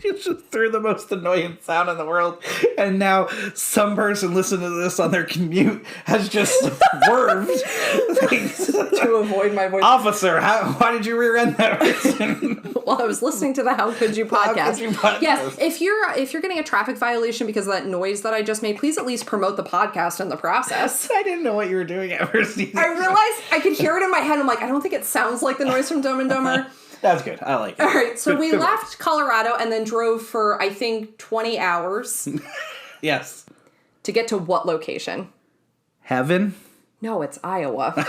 You just threw the most annoying sound in the world, and now some person listening to this on their commute has just swerved to avoid my voice. Officer, why did you rear end that person? Well, I was listening to the How Could You podcast. How Could You podcast. Yes, if you're getting a traffic violation because of that noise that I just made, please at least promote the podcast in the process. I didn't know what you were doing at first either. I realized I could hear it in my head. I'm like, I don't think it sounds like the noise from Dumb and Dumber. That's good. I like it. All right, so we left Colorado and then drove for, I think, 20 hours. Yes. To get to what location? Heaven? No, it's Iowa.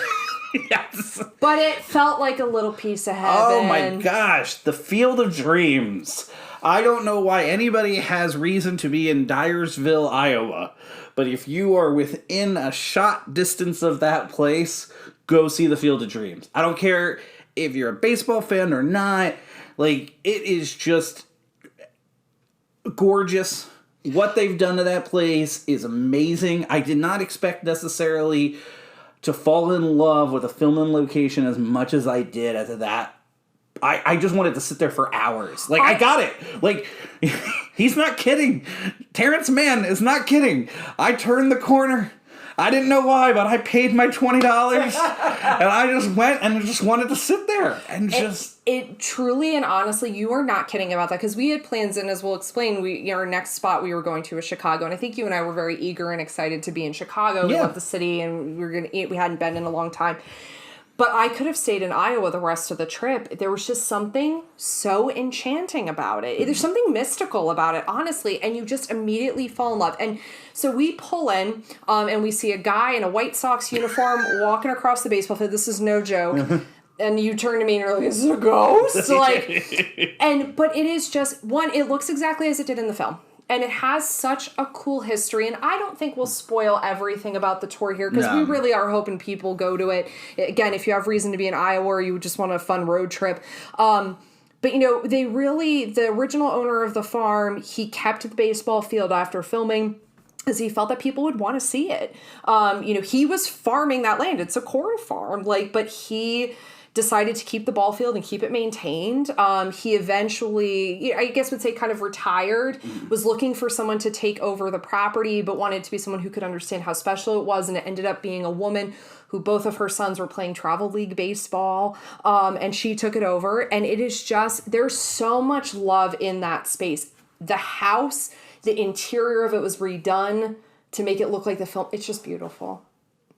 Yes. But it felt like a little piece of heaven. Oh my gosh, the Field of Dreams. I don't know why anybody has reason to be in Dyersville, Iowa, but if you are within a shot distance of that place, go see the Field of Dreams. I don't care if you're a baseball fan or not. Like, it is just gorgeous. What they've done to that place is amazing. I did not expect necessarily to fall in love with a filming location as much as I did at that. I just wanted to sit there for hours. Like, I got it. Like, he's not kidding. Terrence Mann is not kidding. I turned the corner. I didn't know why, but I paid my $20 and I just went and just wanted to sit there and just... It truly and honestly, you are not kidding about that, because we had plans, and as we'll explain, our next spot we were going to was Chicago, and I think you and I were very eager and excited to be in Chicago. We love the city, and we were going to eat. We hadn't been in a long time. But I could have stayed in Iowa the rest of the trip. There was just something so enchanting about it. There's something mystical about it, honestly, and you just immediately fall in love. And so we pull in, and we see a guy in a White Sox uniform walking across the baseball field. This is no joke. And you turn to me and you're like, is it a ghost? But it is just, one, it looks exactly as it did in the film. And it has such a cool history. And I don't think we'll spoil everything about the tour here, because we really are hoping people go to it. Again, if you have reason to be in Iowa or you just want a fun road trip. But, the original owner of the farm, he kept the baseball field after filming, as he felt that people would want to see it. He was farming that land. It's a corn farm, but he decided to keep the ball field and keep it maintained. He eventually, I guess would say kind of retired, was looking for someone to take over the property, but wanted to be someone who could understand how special it was. And it ended up being a woman who both of her sons were playing travel league baseball. And she took it over. And it is just, there's so much love in that space. The house, the interior of it was redone to make it look like the film. It's just beautiful.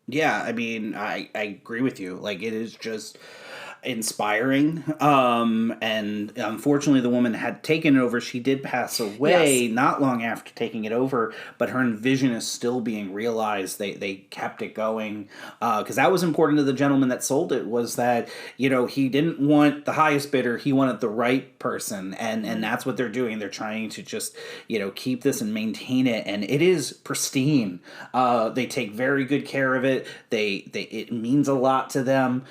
Yeah, I mean, I agree with you. Like, it is just inspiring. And unfortunately, the woman had taken it over. She did pass away not long after taking it over, but her vision is still being realized. They kept it going. Because that was important to the gentleman that sold it, was that, he didn't want the highest bidder. He wanted the right person. And that's what they're doing. They're trying to just, keep this and maintain it. And it is pristine. They take very good care of it. It means a lot to them.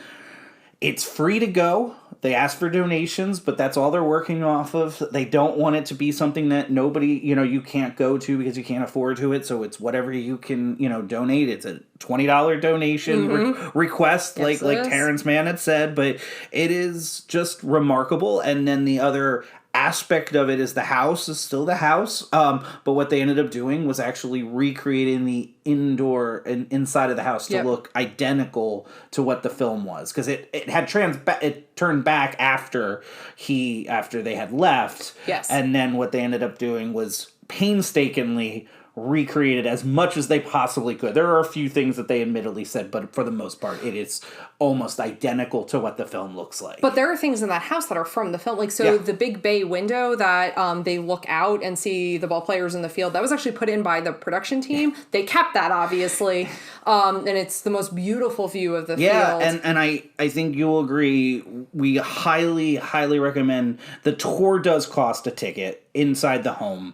It's free to go. They ask for donations, but that's all they're working off of. They don't want it to be something that nobody, you can't go to because you can't afford to it. So it's whatever you can, donate. It's a $20 donation request, yes, like Terrence Mann had said. But it is just remarkable. And then the other aspect of it is the house is still the house. But what they ended up doing was actually recreating the indoor and inside of the house to look identical to what the film was, because it had turned back after they had left. Yes. And then what they ended up doing was painstakingly recreated as much as they possibly could. There are a few things that they admittedly said, but for the most part, it is almost identical to what the film looks like. But there are things in that house that are from the film. Like, so the big bay window that they look out and see the ball players in the field, that was actually put in by the production team. They kept that, obviously. And it's the most beautiful view of the field. Yeah, and I think you'll agree, we highly, highly recommend. The tour does cost a ticket inside the home.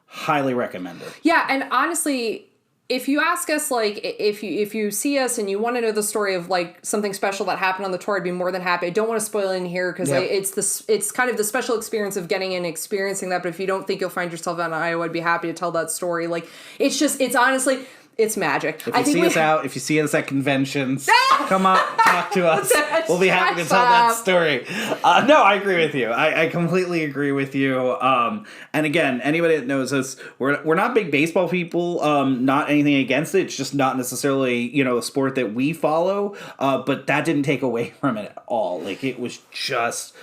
Highly recommend it. Yeah, and honestly, if you ask us, like, if you see us and you want to know the story of, like, something special that happened on the tour, I'd be more than happy. I don't want to spoil it in here because it's kind of the special experience of getting in and experiencing that. But if you don't think you'll find yourself in Iowa, I'd be happy to tell that story. Like, it's honestly... It's magic. If you see us at conventions, come up, talk to us. We'll be happy to tell that story. No, I agree with you. I completely agree with you. And again, anybody that knows us, we're not big baseball people. Not anything against it. It's just not necessarily, a sport that we follow. But that didn't take away from it at all. Like, it was just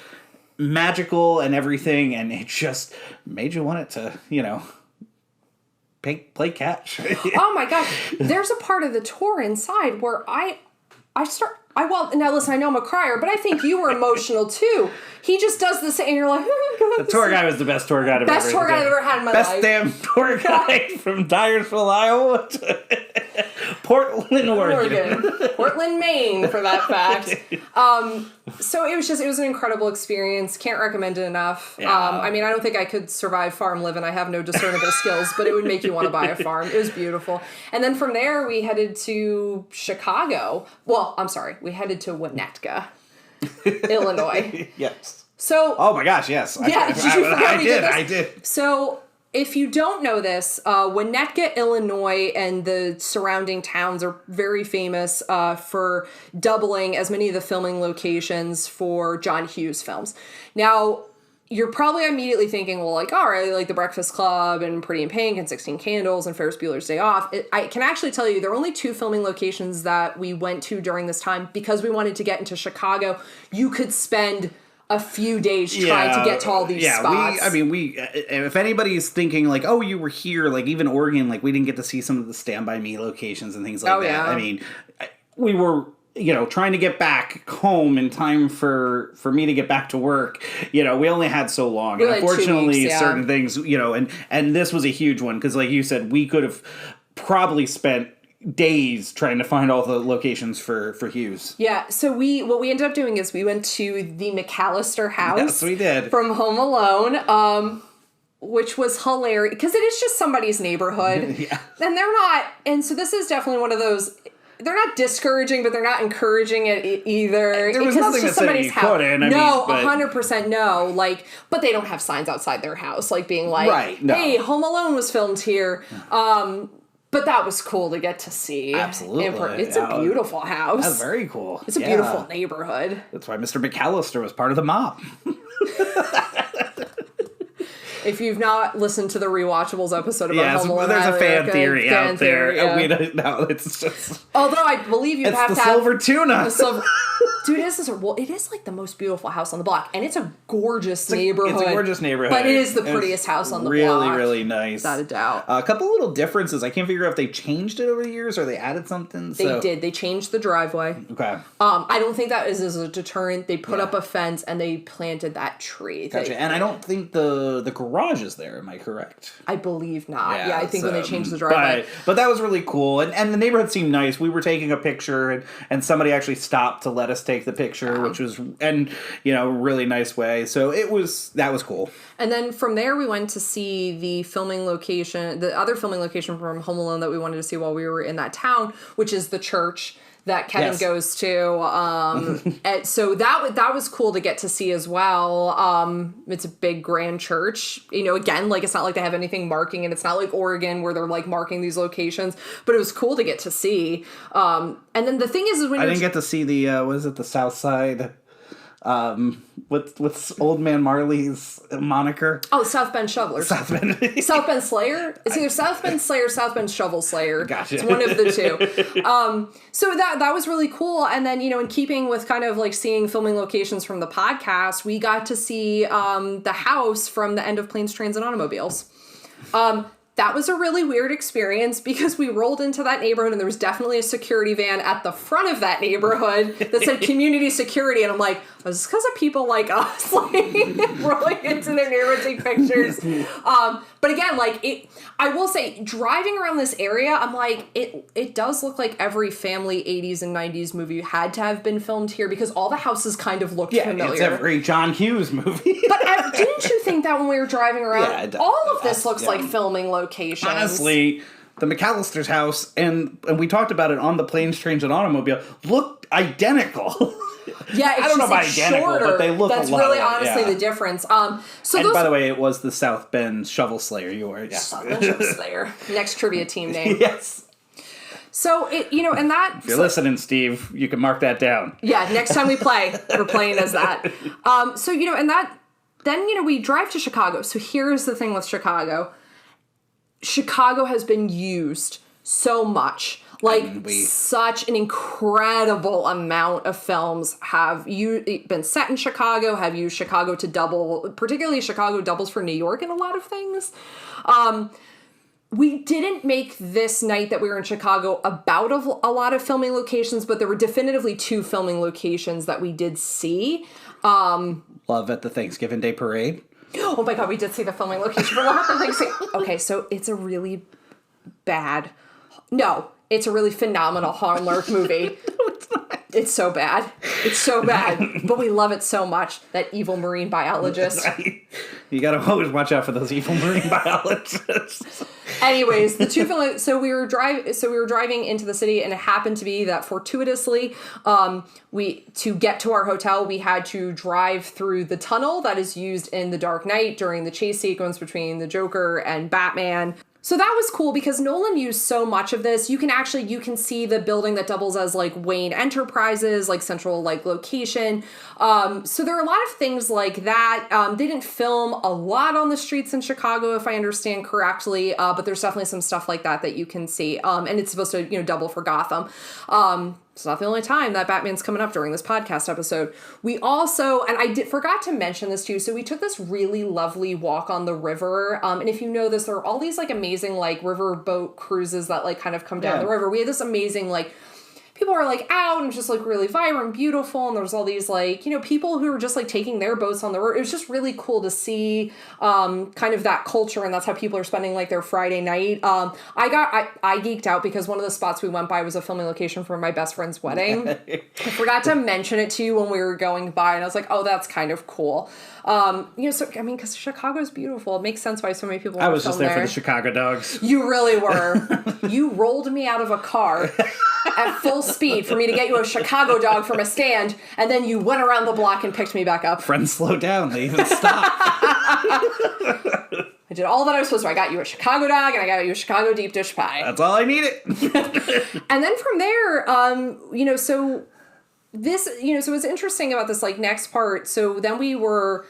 magical and everything, and it just made you want it to, play catch. Oh my gosh. There's a part of the tour inside where now listen, I know I'm a crier, but I think you were emotional too. He just does this and you're like, oh my God. The tour guy was the best tour guide I've ever had in my life. Best damn tour guide from Dyersville, Iowa to Portland, Oregon. Portland, Maine, for that fact. So it was an incredible experience. Can't recommend it enough. Yeah. I don't think I could survive farm living. I have no discernible skills, but it would make you want to buy a farm. It was beautiful. And then from there, we headed to Chicago. Well, I'm sorry. We headed to Winnetka, Illinois. Yes. So. Oh my gosh, yes. Yeah, I did. So, if you don't know this, Winnetka, Illinois, and the surrounding towns are very famous for doubling as many of the filming locations for John Hughes films. Now, you're probably immediately thinking, well, like, all right, like The Breakfast Club and Pretty in Pink and 16 Candles and Ferris Bueller's Day Off. I can actually tell you there are only 2 filming locations that we went to during this time because we wanted to get into Chicago. You could spend a few days trying to get to all these spots. If anybody's thinking like, oh, you were here, like even Oregon, like we didn't get to see some of the Stand By Me locations and things like that. Yeah. We were, trying to get back home in time for me to get back to work. We only had so long. And unfortunately, certain things, and this was a huge one because like you said, we could have probably spent days trying to find all the locations for Hughes. Yeah, so what we ended up doing is we went to the McAllister house. Yes, we did. From Home Alone, which was hilarious because it is just somebody's neighborhood. Yeah. And so this is definitely one of those, they're not discouraging, but they're not encouraging it either. There was nothing that said you couldn't. 100% no. Like, but they don't have signs outside their house, like being like, right, no. Hey, Home Alone was filmed here. But that was cool to get to see. Absolutely. It's a beautiful house. That's very cool. It's a beautiful neighborhood. That's why Mr. McAllister was part of the mob. If you've not listened to the Rewatchables episode about Home Alone, there's a fan theory out there. Yeah. We don't know. It's just. Although I believe you have to have silver tuna. Dude, it is like the most beautiful house on the block, and it's a gorgeous neighborhood. It's a gorgeous neighborhood, but it is the prettiest house on the block. Really, really nice, without a doubt. A couple little differences. I can't figure out if they changed it over the years or they added something. They did. They changed the driveway. Okay. I don't think that is as a deterrent. They put up a fence and they planted that tree. Gotcha. And I don't think the garage is there. Am I correct? I believe not. Yeah, I think when they changed the driveway. But that was really cool, and the neighborhood seemed nice. We were taking a picture, and somebody actually stopped to let us take the picture, which was really nice way. So that was cool. And then from there we went to see the other filming location from Home Alone that we wanted to see while we were in that town, which is the church that Kevin Yes. goes to. And so that was cool to get to see as well. It's a big grand church. Again, like, it's not like they have anything marking, and it's not like Oregon where they're like marking these locations, but it was cool to get to see. And then the thing is when I didn't get to see the South Side. What's Old Man Marley's moniker? Oh, South Bend Shovelers. South Bend. South Bend Slayer? It's either South Bend Slayer or South Bend Shovel Slayer. Gotcha. It's one of the two. So that was really cool. And then, in keeping with kind of like seeing filming locations from the podcast, we got to see the house from the end of Planes, Trains, and Automobiles. That was a really weird experience because we rolled into that neighborhood and there was definitely a security van at the front of that neighborhood that said community security. And I'm like, was this because of people like us, like, rolling into their neighborhood to take pictures? But again, like, I will say, driving around this area, I'm like, it does look like every family 80s and 90s movie had to have been filmed here because all the houses kind of looked familiar. It's every John Hughes movie. But didn't you think that when we were driving around? Yeah, it does. All of this looks like filming locations. Honestly, the McAllister's house, and we talked about it on the Planes, Trains, and Automobile, looked identical. Yeah, it's I don't know about it's identical, shorter. but they look That's a lot really alike, honestly yeah. the difference. So And those, by the way, it was the South Bend Shovel Slayer. You were, yeah. Slayer. Next trivia team name. Yes. So and that. If you're listening, Steve, you can mark that down. Yeah, next time we play, we're playing as that. So and that. Then we drive to Chicago. So here's the thing with Chicago. Chicago has been used so much. Like, such an incredible amount of films have been set in Chicago, have used Chicago to double, particularly Chicago doubles for New York in a lot of things. We didn't make this night that we were in Chicago about a lot of filming locations, but there were definitively 2 filming locations that we did see. Love at the Thanksgiving Day Parade. Oh my God, we did see the filming location for Love at the Thanksgiving. Okay, so it's a really bad... No, it's a really phenomenal Hallmark movie. No, it's not. It's so bad. It's so bad. But we love it so much. That evil marine biologist. You gotta always watch out for those evil marine biologists. Anyways, the 2 film. So we were driving into the city, and it happened to be that fortuitously, to get to our hotel, we had to drive through the tunnel that is used in The Dark Knight during the chase sequence between the Joker and Batman. So that was cool because Nolan used so much of this. You can see the building that doubles as like Wayne Enterprises, like central like location. So there are a lot of things like that. They didn't film a lot on the streets in Chicago, if I understand correctly, but there's definitely some stuff like that you can see. And it's supposed to, double for Gotham. It's not the only time that Batman's coming up during this podcast episode. We also, and I forgot to mention this too, so we took this really lovely walk on the river. And if you know this, there are all these like amazing like river boat cruises that like kind of come down the river. We had this amazing like, people are like out and just like really vibrant, beautiful. And there's all these like, people who are just like taking their boats on the river. It was just really cool to see kind of that culture. And that's how people are spending like their Friday night. I geeked out because one of the spots we went by was a filming location for my best friend's wedding. I forgot to mention it to you when we were going by. And I was like, oh, that's kind of cool. So, I mean, because Chicago's beautiful. It makes sense why so many people I was just there for the Chicago dogs. You really were. You rolled me out of a car at full speed for me to get you a Chicago dog from a stand, and then you went around the block and picked me back up. Friends slow down. They even stop. I did all that I was supposed to. I got you a Chicago dog, and I got you a Chicago deep dish pie. That's all I needed. And then from there, so this, so what's interesting about this, like, next part, so then we were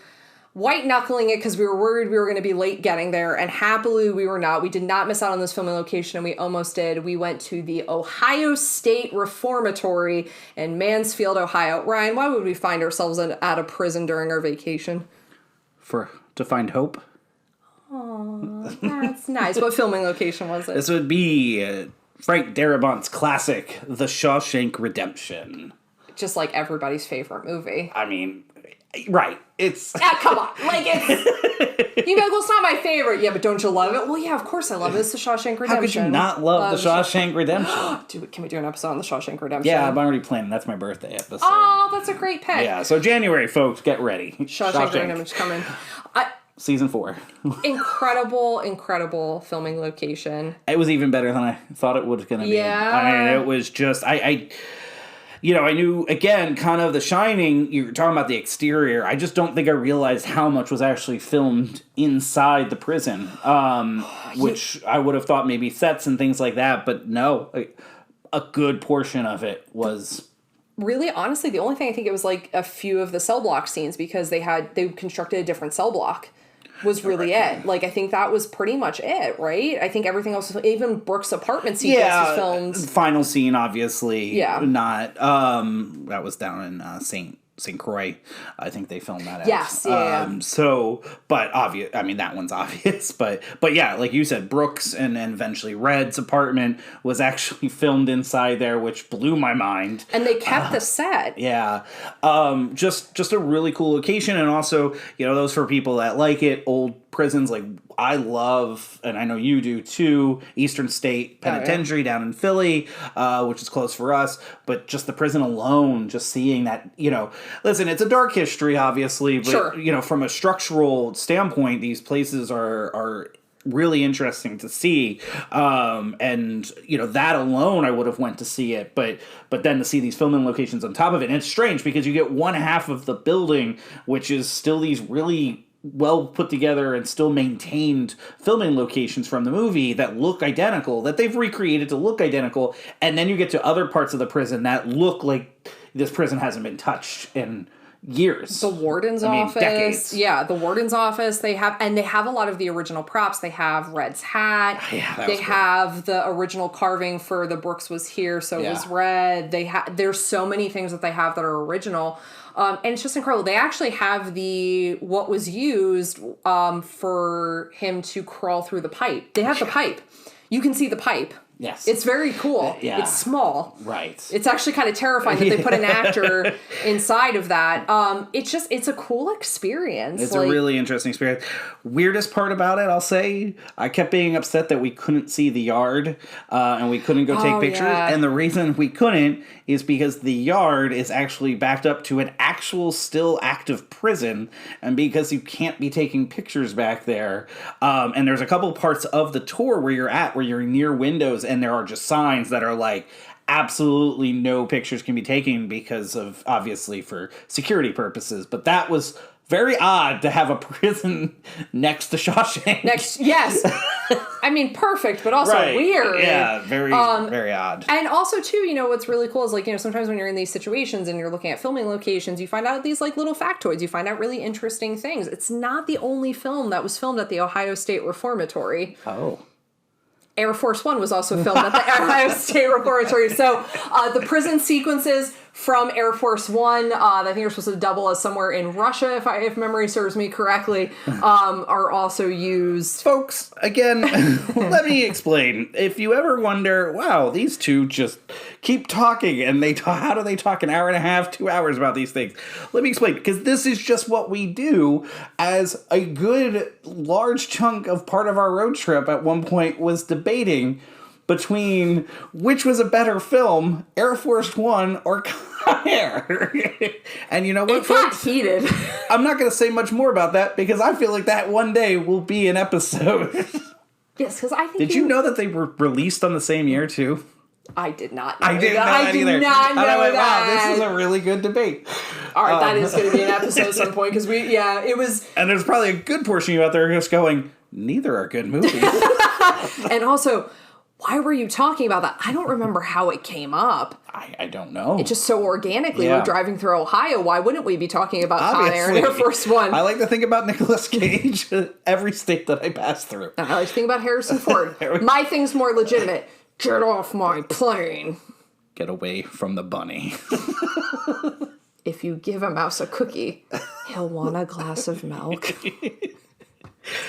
white-knuckling it because we were worried we were going to be late getting there, and happily we were not. We did not miss out on this filming location, and we almost did. We went to the Ohio State Reformatory in Mansfield, Ohio. Ryan, why would we find ourselves at a prison during our vacation? To find hope. Oh, that's nice. What filming location was it? This would be Frank Darabont's classic, The Shawshank Redemption. Just like everybody's favorite movie. I mean, right. It's... Come on. Like, it's... You go, well, it's not my favorite. Yeah, but don't you love it? Well, yeah, of course I love it. It's The Shawshank Redemption. How could you not love The Shawshank Redemption? Can we do an episode on The Shawshank Redemption? Yeah, I'm already planning. That's my birthday episode. Oh, that's a great pick. Yeah, so January, folks, get ready. Shawshank Redemption's coming. season 4. Incredible filming location. It was even better than I thought it was going to be. Yeah. I mean, it was just, I knew, again, kind of The Shining, you were talking about the exterior. I just don't think I realized how much was actually filmed inside the prison, which I would have thought maybe sets and things like that, but no, a good portion of it was... Really, honestly, the only thing I think it was like a few of the cell block scenes because they constructed a different cell block was really it. Like, I think that was pretty much it, right? I think everything else, even Brooke's apartment sequence was filmed. Final scene, obviously. Yeah. Not, that was down in St. Croix. I think they filmed that. Yes, yeah. So, but obvious. I mean, that one's obvious. But yeah, like you said, Brooks and eventually Red's apartment was actually filmed inside there, which blew my mind. And they kept the set. Yeah, just a really cool location, and also those for people that like it, old prisons like I love, and I know you do too, Eastern State Penitentiary down in Philly, which is close for us, but just the prison alone, just seeing that, listen, it's a dark history, obviously, but, sure. From a structural standpoint, these places are really interesting to see, and that alone I would have went to see it, but then to see these filming locations on top of it, and it's strange because you get one half of the building which is still these really well put together and still maintained filming locations from the movie that look identical, that they've recreated to look identical, and then you get to other parts of the prison that look like this prison hasn't been touched in years. The warden's office. Decades. Yeah, the warden's office. They have a lot of the original props. They have Red's hat. Yeah, they have the original carving for the Brooks was here, so it was Red. There's so many things that they have that are original. And it's just incredible. They actually have what was used for him to crawl through the pipe. They have the pipe. You can see the pipe. Yes. It's very cool. Yeah. It's small. Right. It's actually kind of terrifying that they put an actor inside of that. It's a cool experience. It's a really interesting experience. Weirdest part about it, I'll say, I kept being upset that we couldn't see the yard, and we couldn't go take pictures. Yeah. And the reason we couldn't is because the yard is actually backed up to an actual still active prison, and because you can't be taking pictures back there. And there's a couple parts of the tour where you're near windows, and there are just signs that are like, absolutely no pictures can be taken because of, obviously, for security purposes. But that was very odd to have a prison next to Shawshank. Yes. I mean, perfect, but also weird. Yeah, very very odd. And also, too, what's really cool is, like, sometimes when you're in these situations and you're looking at filming locations, you find out these, like, little factoids. You find out really interesting things. It's not the only film that was filmed at the Ohio State Reformatory. Oh. Air Force One was also filmed at the Ohio State Reformatory. So the prison sequences from Air Force One, I think they're supposed to double as somewhere in Russia, if memory serves me correctly, are also used. Folks, again, let me explain. If you ever wonder, wow, these two just keep talking, and how do they talk an hour and a half, 2 hours about these things? Let me explain, because this is just what we do, as a good large chunk of part of our road trip at one point was debating between which was a better film, Air Force One or Con Air. And you know what, folks? It got heated. I'm not going to say much more about that because I feel like that one day will be an episode. Yes, because I think. Did you know that they were released on the same year too? I did not know I didn't know that either. I did not know and I went, that. wow, this is a really good debate. All right, that is going to be an episode at some point because it was. And there's probably a good portion of you out there just going, neither are good movies. And also, why were you talking about that? I don't remember how it came up. I don't know. It just so organically, we're driving through Ohio. Why wouldn't we be talking about Con Air and Air Force One? I like to think about Nicolas Cage every state that I pass through. And I like to think about Harrison Ford. My thing's more legitimate. Get off my plane. Get away from the bunny. If you give a mouse a cookie, he'll want a glass of milk.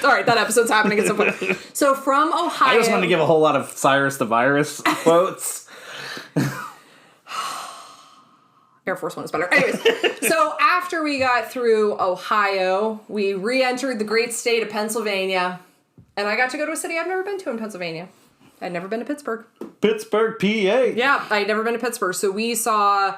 All right, that episode's happening at some point. So from Ohio... I just wanted to give a whole lot of Cyrus the Virus quotes. Air Force One is better. Anyways, so after we got through Ohio, we re-entered the great state of Pennsylvania, and I got to go to a city I've never been to in Pennsylvania. I'd never been to Pittsburgh. Pittsburgh, PA. Yeah, I'd never been to Pittsburgh. So we saw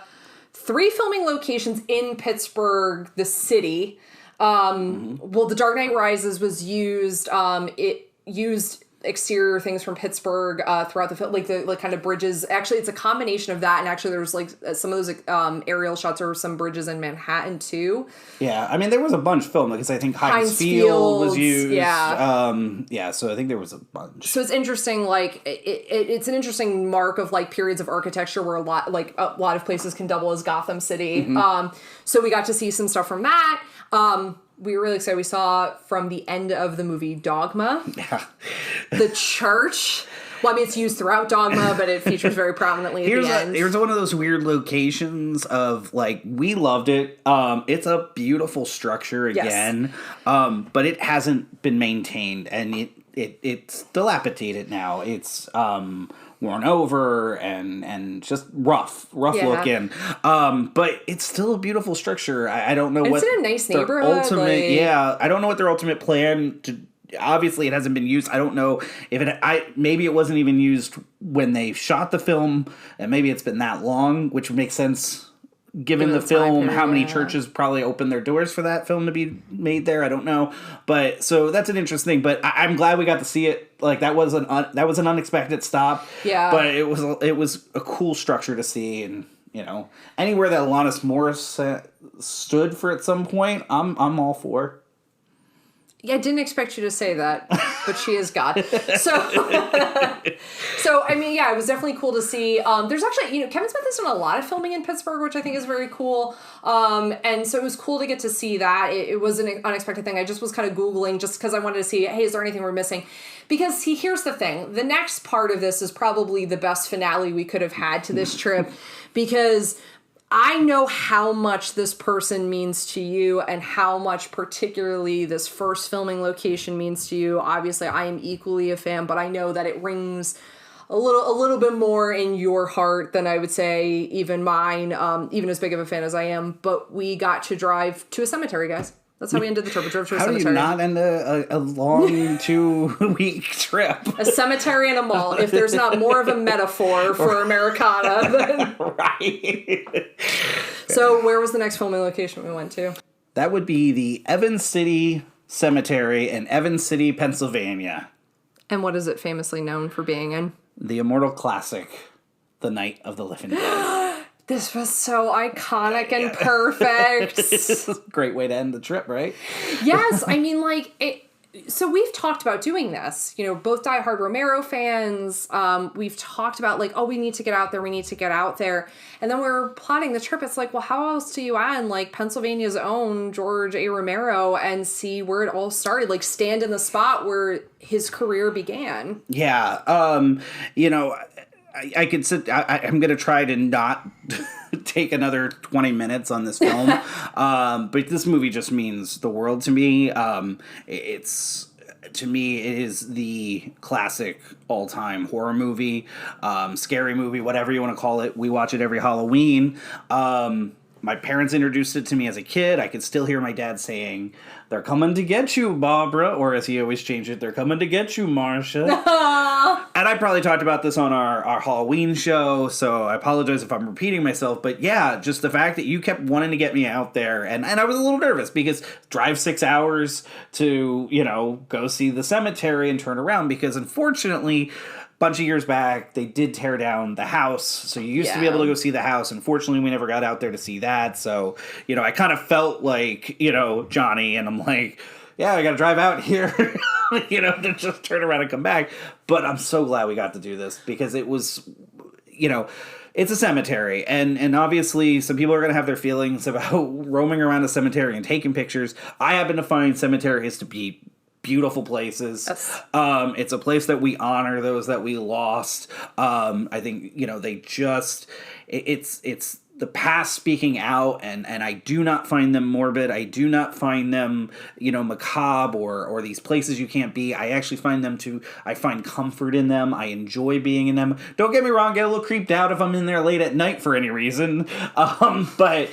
3 filming locations in Pittsburgh, the city. Well, The Dark Knight Rises was used. It used exterior things from Pittsburgh throughout the film, like the kind of bridges. Actually, it's a combination of that, and actually there was like some of those aerial shots or some bridges in Manhattan too. Yeah, I mean there was a bunch filmed because I think Heinz Field was used. Yeah, so I think there was a bunch. So it's interesting, like it's an interesting mark of like periods of architecture where a lot of places can double as Gotham City. So we got to see some stuff from that. We were really excited. We saw from the end of the movie Dogma, the church. Well, I mean, it's used throughout Dogma, but it features very prominently at the end. Here's one of those weird locations of, like, we loved it. It's a beautiful structure again, but it hasn't been maintained, and it's dilapidated now. It's worn over and just rough looking. But it's still a beautiful structure. I don't know it's in a nice neighborhood. I don't know what their ultimate plan to. Obviously, it hasn't been used. I don't know if maybe it wasn't even used when they shot the film, and maybe it's been that long, which would make sense given the film. Period, how many churches probably opened their doors for that film to be made there? I don't know, but so that's an interesting thing. But I'm glad we got to see it. Like that was an unexpected stop. Yeah, but it was a cool structure to see, and anywhere that Alanis Morris stood for at some point, I'm all for. Yeah, I didn't expect you to say that, but she is God. So I mean, yeah, it was definitely cool to see. There's actually, Kevin Smith has done a lot of filming in Pittsburgh, which I think is very cool. And so it was cool to get to see that. It was an unexpected thing. I just was kind of Googling just because I wanted to see, hey, is there anything we're missing? Because here's the thing. The next part of this is probably the best finale we could have had to this trip because I know how much this person means to you and how much particularly this first filming location means to you. Obviously, I am equally a fan, but I know that it rings a little bit more in your heart than I would say even mine, even as big of a fan as I am. But we got to drive to a cemetery, guys. That's how we ended the trip. We drove to a cemetery. How do you not end a long 2-week trip? A cemetery and a mall. If there's not more of a metaphor for Americana, then... Right. So where was the next filming location we went to? That would be the Evans City Cemetery in Evans City, Pennsylvania. And what is it famously known for being in? The immortal classic, The Night of the Living Dead. This was so iconic and perfect. Great way to end the trip, right? Yes, I mean, like, so we've talked about doing this. Both diehard Romero fans. We've talked about, like, oh, we need to get out there. And then we're plotting the trip. It's like, well, how else do you add, like, Pennsylvania's own George A. Romero and see where it all started? Like, stand in the spot where his career began. Yeah. I could sit. I'm going to try to not take another 20 minutes on this film, but this movie just means the world to me. It is the classic all-time horror movie, scary movie, whatever you want to call it. We watch it every Halloween. My parents introduced it to me as a kid. I could still hear my dad saying, "They're coming to get you, Barbara," or as he always changed it, "They're coming to get you, Marcia." And I probably talked about this on our Halloween show, so I apologize if I'm repeating myself. But yeah, just the fact that you kept wanting to get me out there, and I was a little nervous because drive 6 hours to, go see the cemetery and turn around because unfortunately, bunch of years back, they did tear down the house. So you used to be able to go see the house. Unfortunately, we never got out there to see that. So, I kind of felt like, Johnny, and I'm like, yeah, I got to drive out here, to just turn around and come back. But I'm so glad we got to do this because it was, it's a cemetery. And obviously some people are going to have their feelings about roaming around a cemetery and taking pictures. I happen to find cemeteries to be beautiful places. Yes. It's a place that we honor those that we lost. I think, they just, it's the past speaking out, and I do not find them morbid. I do not find them, macabre or these places you can't be. I actually find I find comfort in them. I enjoy being in them. Don't get me wrong, get a little creeped out if I'm in there late at night for any reason. But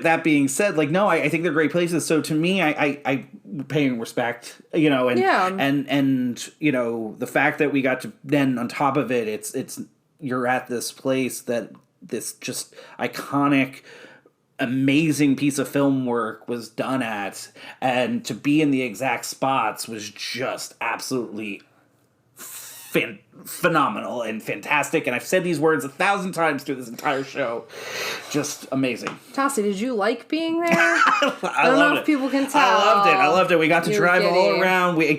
that being said, like, no, I think they're great places. So to me, I paying respect, and the fact that we got to then on top of it, it's you're at this place that this just iconic amazing piece of film work was done at, and to be in the exact spots was just absolutely phenomenal and fantastic. And I've said these words 1,000 times through this entire show. Just amazing. Tassie, did you like being there? I don't know if people can tell. I loved it. We got to drive all around. We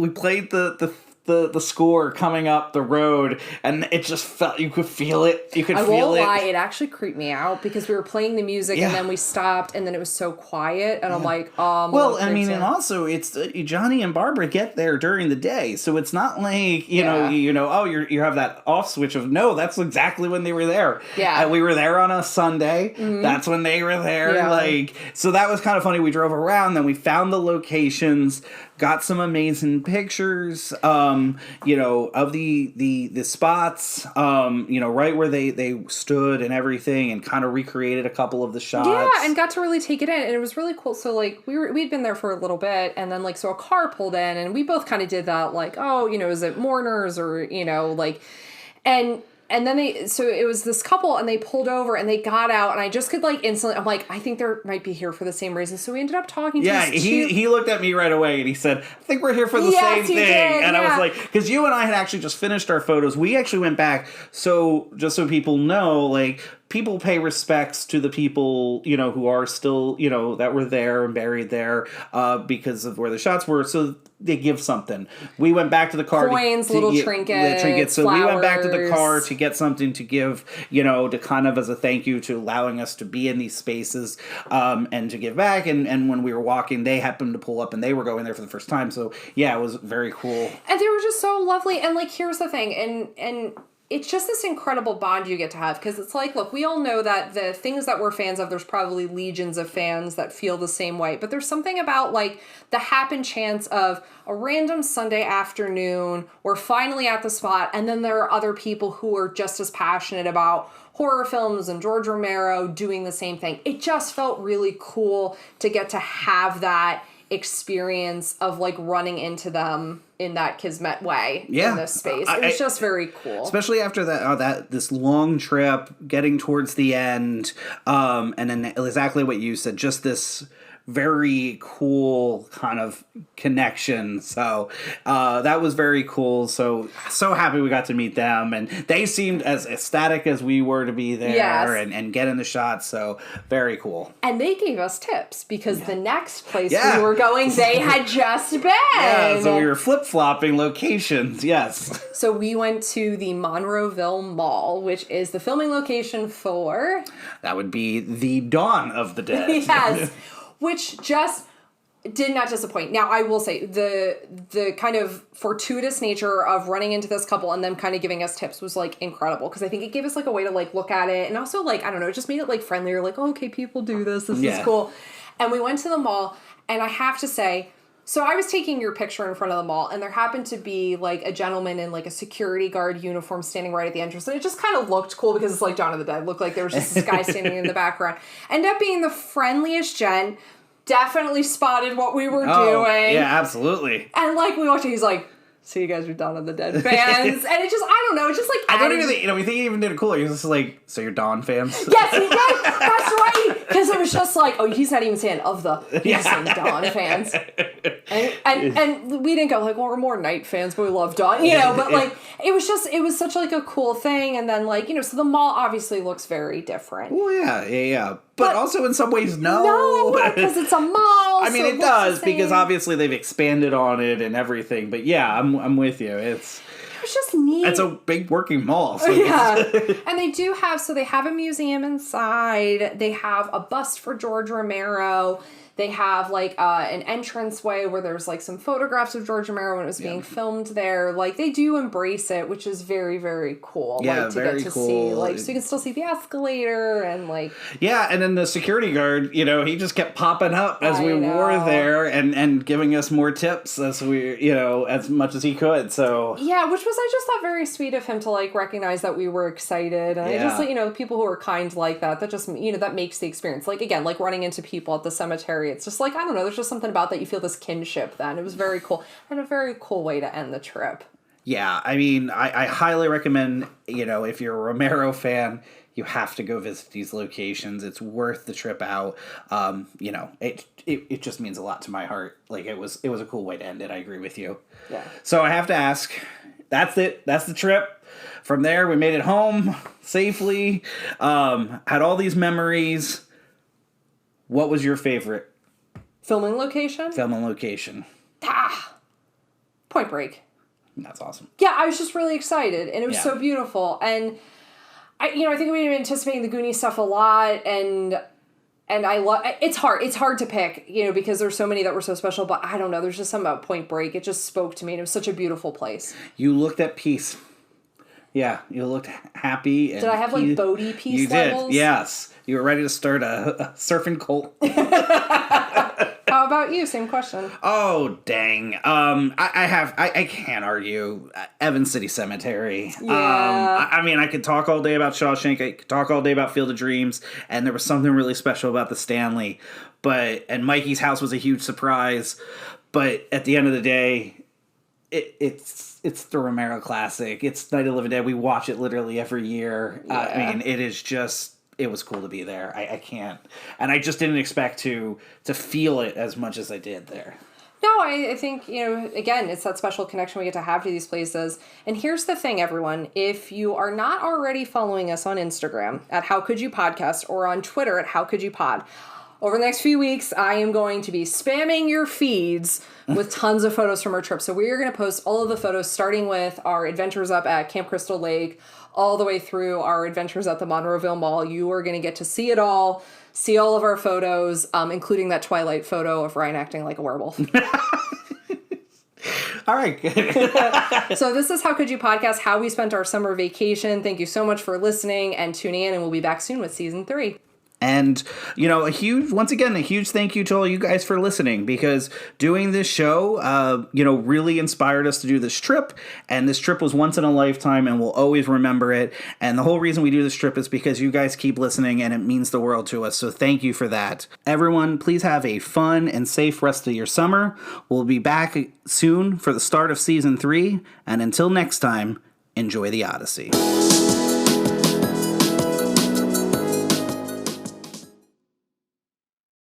played the score coming up the road, and it just felt, you could feel it. I won't lie, it actually creeped me out because we were playing the music and then we stopped and then it was so quiet and I'm like, well, I mean, and also it's Johnny and Barbara get there during the day, so it's not like you know you have that off switch of no, that's exactly when they were there. Yeah, we were there on a Sunday. Mm-hmm. That's when they were there. Yeah. Like, so that was kind of funny. We drove around, then we found the locations. Got some amazing pictures, of the spots, right where they stood and everything, and kind of recreated a couple of the shots. Yeah, and got to really take it in, and it was really cool. So like we'd been there for a little bit, and then like so a car pulled in, and we both kind of did that, like, oh, is it mourners or and then it was this couple and they pulled over and they got out and I just could like instantly, I'm like, I think they might be here for the same reason. So we ended up talking to he looked at me right away and he said, I think we're here for the same thing. And I was like, because you and I had actually just finished our photos. We actually went back. So just so people know, like, people pay respects to the people, who are still, that were there and buried there because of where the shots were. So they give something. We went back to the car. Coins, little trinkets, So flowers. we went back to the car to get something to give, to kind of as a thank you to allowing us to be in these spaces and to give back. And when we were walking, they happened to pull up and they were going there for the first time. So yeah, it was very cool. And they were just so lovely. And like, here's the thing. And it's just this incredible bond you get to have, because it's like, look, we all know that the things that we're fans of, there's probably legions of fans that feel the same way, but there's something about like the happen chance of a random Sunday afternoon, we're finally at the spot, and then there are other people who are just as passionate about horror films and George Romero doing the same thing. It just felt really cool to get to have that experience of like running into them in that Kismet way in this space. It was just very cool, especially after that this long trip, getting towards the end, and then exactly what you said, just this very cool kind of connection. So that was very cool. So happy we got to meet them, and they seemed as ecstatic as we were to be there and get in the shot. So very cool. And they gave us tips because the next place we were going, they had just been. Yeah, so we were flip-flopping locations. Yes. So we went to the Monroeville Mall, which is the filming location for... That would be the Dawn of the Dead. Yes. Which just did not disappoint. Now, I will say, the kind of fortuitous nature of running into this couple and them kind of giving us tips was, like, incredible. Because I think it gave us, like, a way to, like, look at it. And also, like, I don't know, it just made it, like, friendlier. Like, oh, okay, people do this. This is cool. And we went to the mall, and I have to say... So I was taking your picture in front of the mall, and there happened to be, like, a gentleman in, like, a security guard uniform standing right at the entrance. And it just kind of looked cool because it's, like, Dawn of the Dead. It looked like there was just this guy standing in the background. Ended up being the friendliest gent. Definitely spotted what we were doing. Yeah, absolutely. And, like, we watched it, he's like, so you guys are Dawn of the Dead fans. And it just, I don't know, it's just like... I don't even think, we think he even did it cooler. He was just like, so you're Dawn fans? Yes, he did! That's right! Because it was just like, oh, he's not even saying of the, he's saying Dawn fans. And we didn't go like, well, we're more Night fans, but we love Dawn, but like, it was such like a cool thing. And then like, so the mall obviously looks very different. Well, yeah. But also in some ways, no, because it's a mall. I mean, it does, because obviously they've expanded on it and everything. But yeah, I'm with you. It's just neat. It's a big working mall. So And they do have, so they have a museum inside. They have a bust for George Romero. They have, like, an entranceway where there's, like, some photographs of George Romero when it was being filmed there. Like, they do embrace it, which is very, very cool. Yeah, like, to very get to cool. see. Like, so you can still see the escalator and, like... Yeah, and then the security guard, he just kept popping up as we were there and giving us more tips as we, as much as he could, so... Yeah, which was, I just thought, very sweet of him to, like, recognize that we were excited. And I just, like, people who are kind like that just, that makes the experience. Like, again, like, running into people at the cemetery, it's just like, I don't know, there's just something about that. You feel this kinship then. It was very cool. And a very cool way to end the trip. Yeah, I mean, I highly recommend, if you're a Romero fan, You have to go visit these locations. It's worth the trip out. It just means a lot to my heart. Like, it was a cool way to end it. I agree with you. Yeah. So I have to ask, that's it. That's the trip. From there, we made it home safely. Had all these memories. What was your favorite Filming location? filming location? Point Break. That's awesome. Yeah, I was just really excited, and it was Yeah. so beautiful. And I think we've been anticipating the Goonies stuff a lot, and I love. It's hard to pick, because there's so many that were so special. But I don't know. There's just something about Point Break. It just spoke to me, and it was such a beautiful place. You looked at peace. Yeah, you looked happy. Did I have like Bodhi peace you levels? did, yes. You were ready to start a surfing cult. How about you? Same question. Oh, dang. I can't argue. Evans City Cemetery. Yeah. I could talk all day about Shawshank. I could talk all day about Field of Dreams. And there was something really special about the Stanley. And Mikey's house was a huge surprise. But at the end of the day, it's the Romero classic. It's Night of the Living Dead. We watch it literally every year. Yeah. It is just... It was cool to be there. I can't. And I just didn't expect to feel it as much as I did there. No, I think, again, it's that special connection we get to have to these places. And here's the thing, everyone. If you are not already following us on Instagram at How Could You Podcast or on Twitter at How Could You Pod, over the next few weeks, I am going to be spamming your feeds with tons of photos from our trip. So we are going to post all of the photos, starting with our adventures up at Camp Crystal Lake, all the way through our adventures at the Monroeville Mall. You are going to get to see it all, see all of our photos, including that Twilight photo of Ryan acting like a werewolf. All right. So this is How Could You Podcast, how we spent our summer vacation. Thank you so much for listening and tuning in, and we'll be back soon with season 3. And, a huge thank you to all you guys for listening, because doing this show, really inspired us to do this trip. And this trip was once in a lifetime, and we'll always remember it. And the whole reason we do this trip is because you guys keep listening, and it means the world to us. So thank you for that. Everyone, please have a fun and safe rest of your summer. We'll be back soon for the start of season 3. And until next time, enjoy the Odyssey.